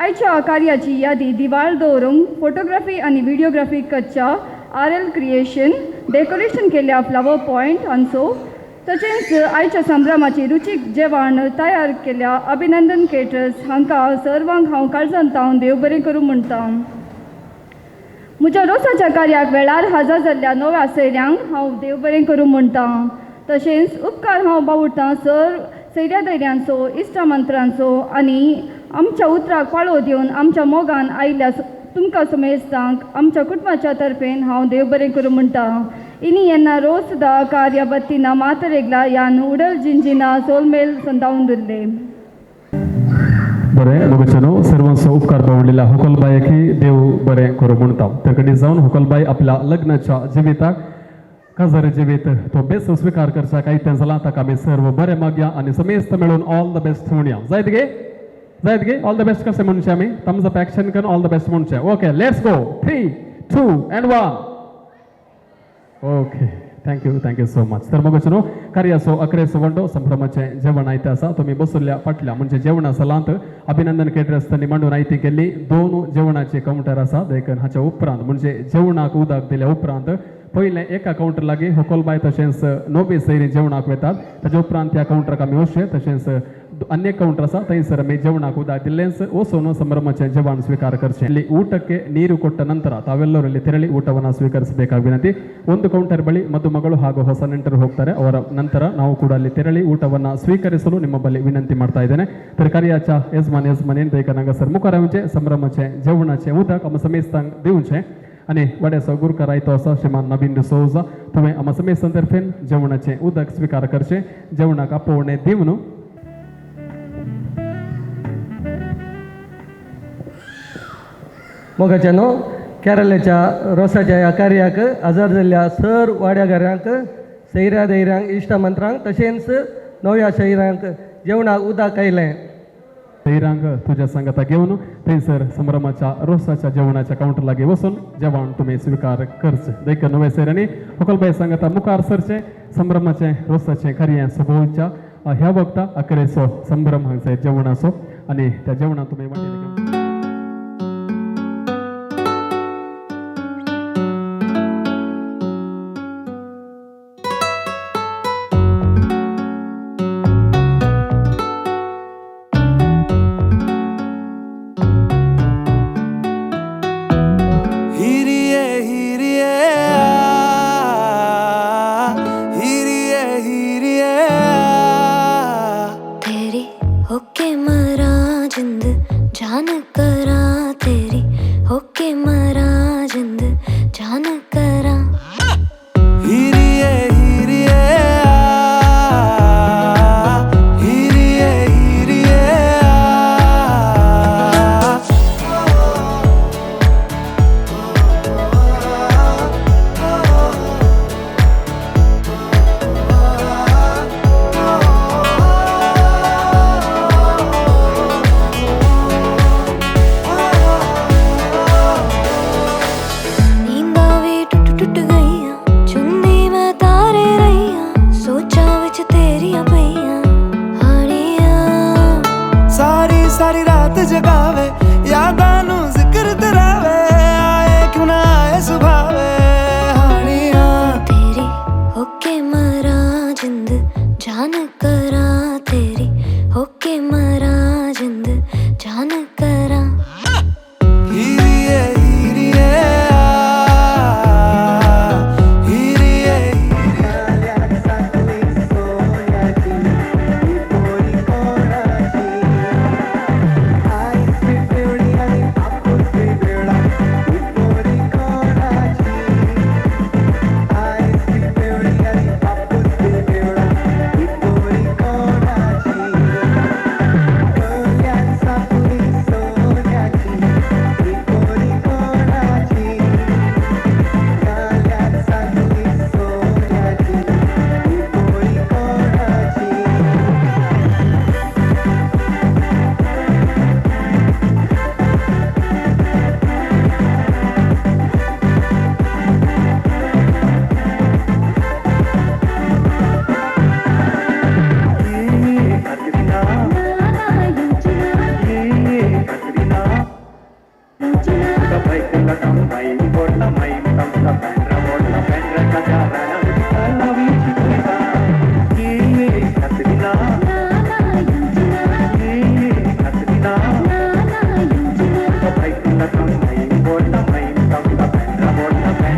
आयच्या कार्याची यादी दिवाळ दवरूंक फोटोग्राफी आनी व्हिडिओग्राफी कच्च्या RL क्रिएशन डेकोरेशन केल्ल्या फ्लावर पॉयंट हांचो तशेंच आयच्या संभ्रमाची रुचीक जेवण तयार केल्ल्या अभिनंदन केटर्स हांकां सर्वांक हांव काळजांतावन देव बरें करूं म्हणटा म्हज्या रोसाच्या कार्याक वेळार हजर जाल्ल्या नव्या सयऱ्यांक हांव देव बरें करूं म्हणटा तशेंच उपकार हांव बावुरतां सैऱ्या दैऱ्यांचो इश्टमंत्रांचो आनी आमच्या उतराक पाळो दिवन आमच्या मोगान आयिल्ल्या तुमकां सुमेस्तांक आमच्या कुटुंबाच्या तर्फेन हांव देव बरें करूं म्हणटा इनी येन्ना रोज सुद्धा कार्य बत्तीना मात रेगला यान उडल जिंजिना सोलमेल संदावन दिल्ले बरें लोकांनो सर्वांचो उपकार बावडलेल्या होकलबायेकी देव बरें करूं म्हणटा ते कडेन जावन होकलबाई आपल्या लग्नाच्या जिविताक काजार जिवीत तो बेस्ट स्वीकार करचा काही तें जालां ताका आमी सर्व बरें मागया आनी समेस्त मेळून ऑल द बेस्ट म्हणया जायत गे ऑल द बेस्ट कशें म्हणचे आमी थम्स अप एक्शन करून ऑल द बेस्ट म्हणचे okay let's go 3 2 and 1 okay thank you so much तर मग न्हू कार्याचो अकरेचो वंडो संभ्रमाचें जेवण आयतें आसा तुमी बसुल्ल्या फाटल्या म्हणजे जेवणा सलांत अभिनंदन केटरर्स तांणी मांडून आयती केल्ली 2 जेवणाचे कावंटर आसा देखून हाच्या उपरांत म्हणजे जेवणाक उदक दिल्या उपरांत पयलें एका कावंटर लागीं होकलबाय तशेंच नोबी सैरी जेवणाक वेतात ताचे उपरांत त्या कावंटराक आमी वचचे तशेंच अन्य कावंटर आसा थंयसर आमी जेवणाक उदक दिल्लेंच वचून संभ्रमाचें जेवण स्वीकार करचें ಇಲ್ಲಿ ಊಟಕ್ಕೆ ನೀರು ಕೊಟ್ಟ ನಂತರ ತಾವೆಲ್ಲರಲ್ಲಿ ತೆರಳಿ ಊಟವನ್ನು ಸ್ವೀಕರಿಸಬೇಕಾಗಿ ವಿನಂತಿ ಒಂದು ಕೌಂಟರ್ ಬಳಿ ಮದುಮಗಳು ಹಾಗೂ ಹೊಸ ನೆಂಟರು ಹೋಗ್ತಾರೆ ಅವರ ನಂತರ ನಾವು ಕೂಡ ಅಲ್ಲಿ ತೆರಳಿ ಊಟವನ್ನು ಸ್ವೀಕರಿಸಲು ನಿಮ್ಮ ಬಳಿ ವಿನಂತಿ ಮಾಡ್ತಾ इದ್ದೇನೆ तरकार्याच्या यजमान देखनांगा सर मुखारांचे संभ्रमाचे जेवणाचे उदक आम समेस्तांक दिवचे आणि वड्याचो गुरकार आयतो आसा श्रीमान नवीन डिसोजा तुवें आम समेस्तां तर्फेन जेवणाचे उदक स्वीकार करचे जेवणाक आपोवणें दिवन मोगाच्यानो केरळाच्या रोसाच्या ह्या कार्याक हजर जाल्ल्या सर वाड्यागारांक सैऱ्या दैऱ्यांक इश्टमंत्रांक तशेंच नव्या सैऱ्यांक जेवणाक उदक आयलें सैरांग तुझ्या संगता घेऊन थंयसर संभ्रमाच्या रोसाच्या जेवणाच्या काउंटर लागीं वचून जेवण तुम्ही स्वीकार करचे देखील नवे सैरांनी होकलबाई संगता मुखार सरचे संभ्रमाचे रोसाचे कार्य सोबोवच्या ह्या वक्ता अकरेचो संभ्रम हांगचे जेवणाचो आणि त्या जेवणात तुम्ही वाटेले जान करा तेरी होके मरा जिंद जान करा हिरिये हिरिये हिरिये हिरिये नींदा भी टुट टुट गईयां चुन्नी मैं तारे रहीयां सोचा विच तेरियां पईयां हानियां सारी सारी रात जगावे यादां नू जिक्र तरावे आए क्यों ना आए सुभावे हानियां तेरी होके मरा जिंद जान करा तेरी होके मरा जिंद जान करा हिरिये हिरिये हिरिये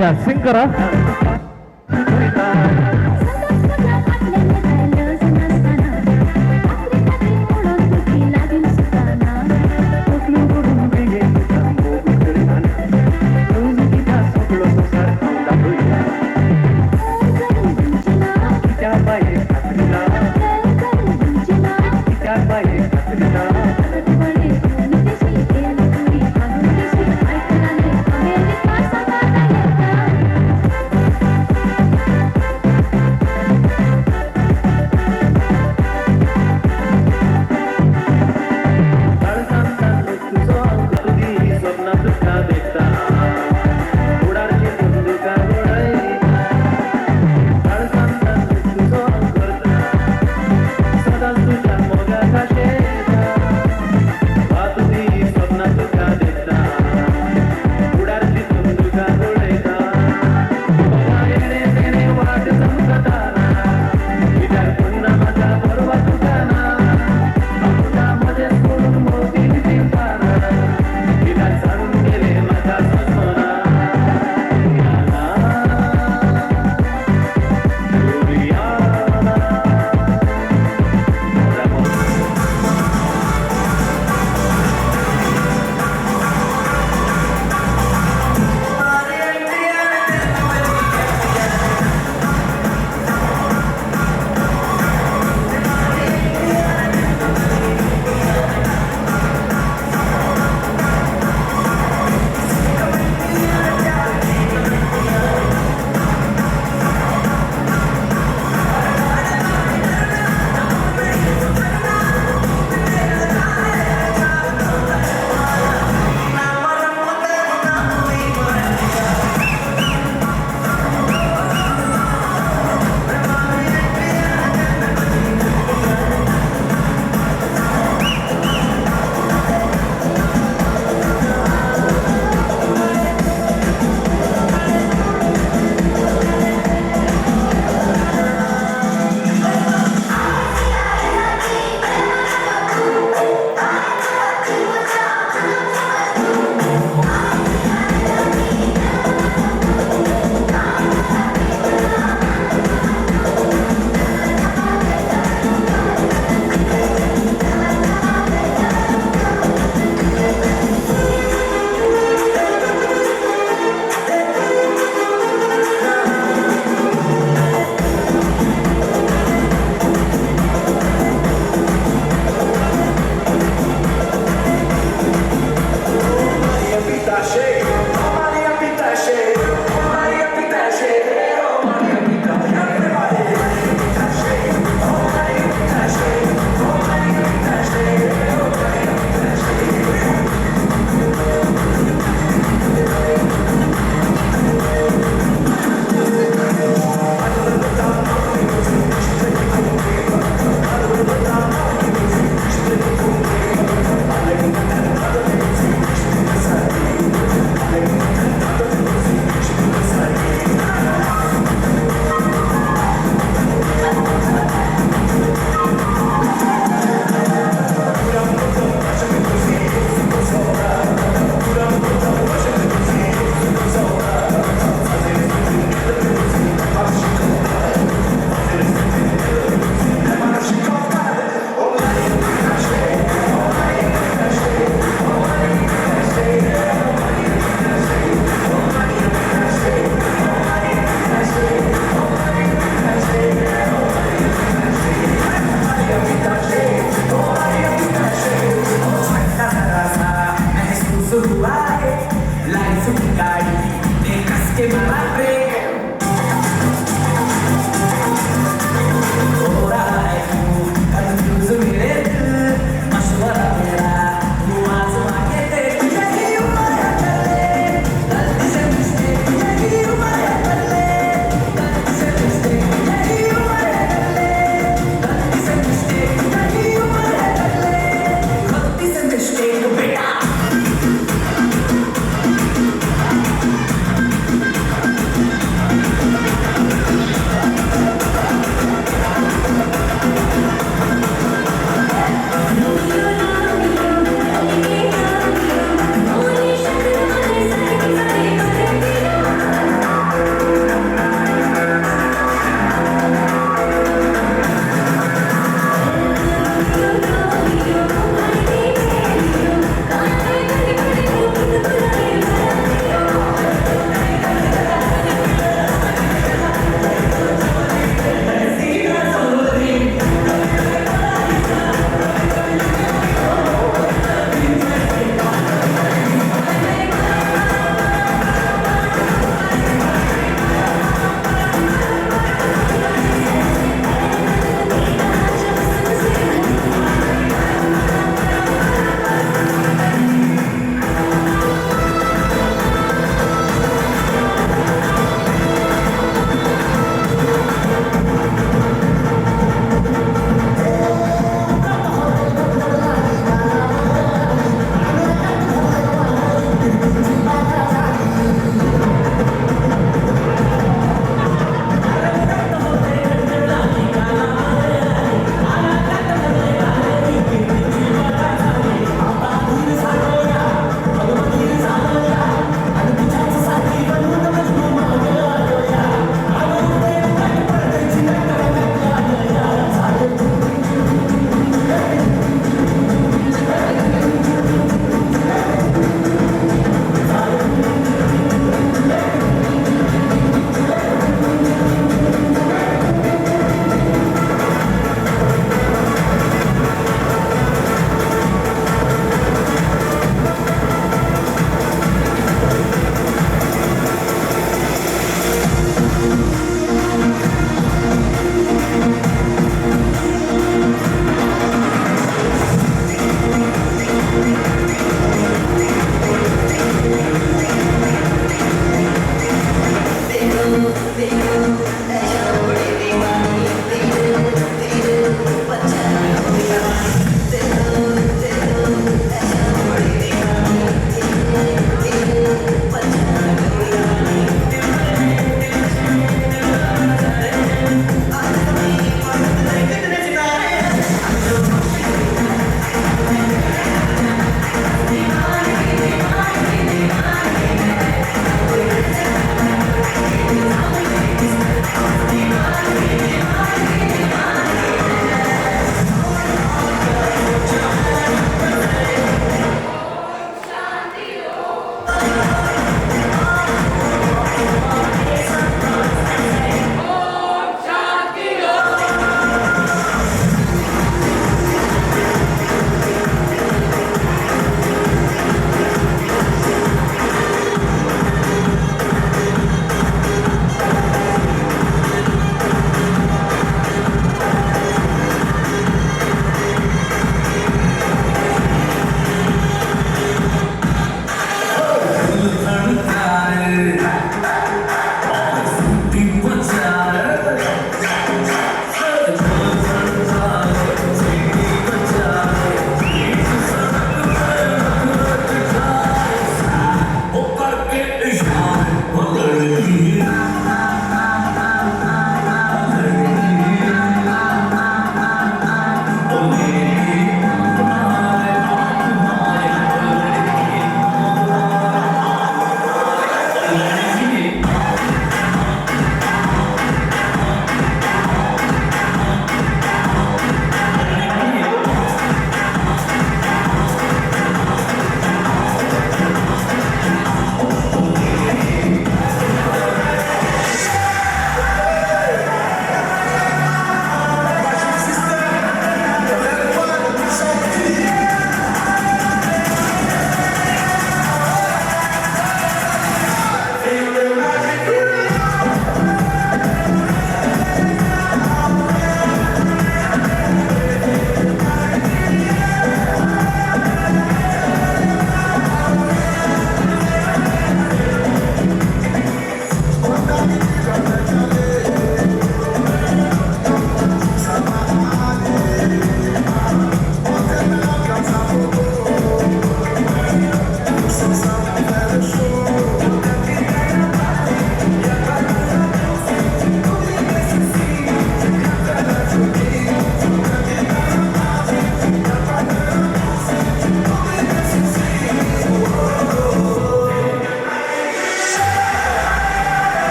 या सिंग करा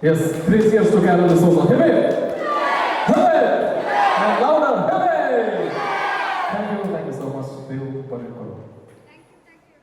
Yes, 3 years to Carol Soma. Hey,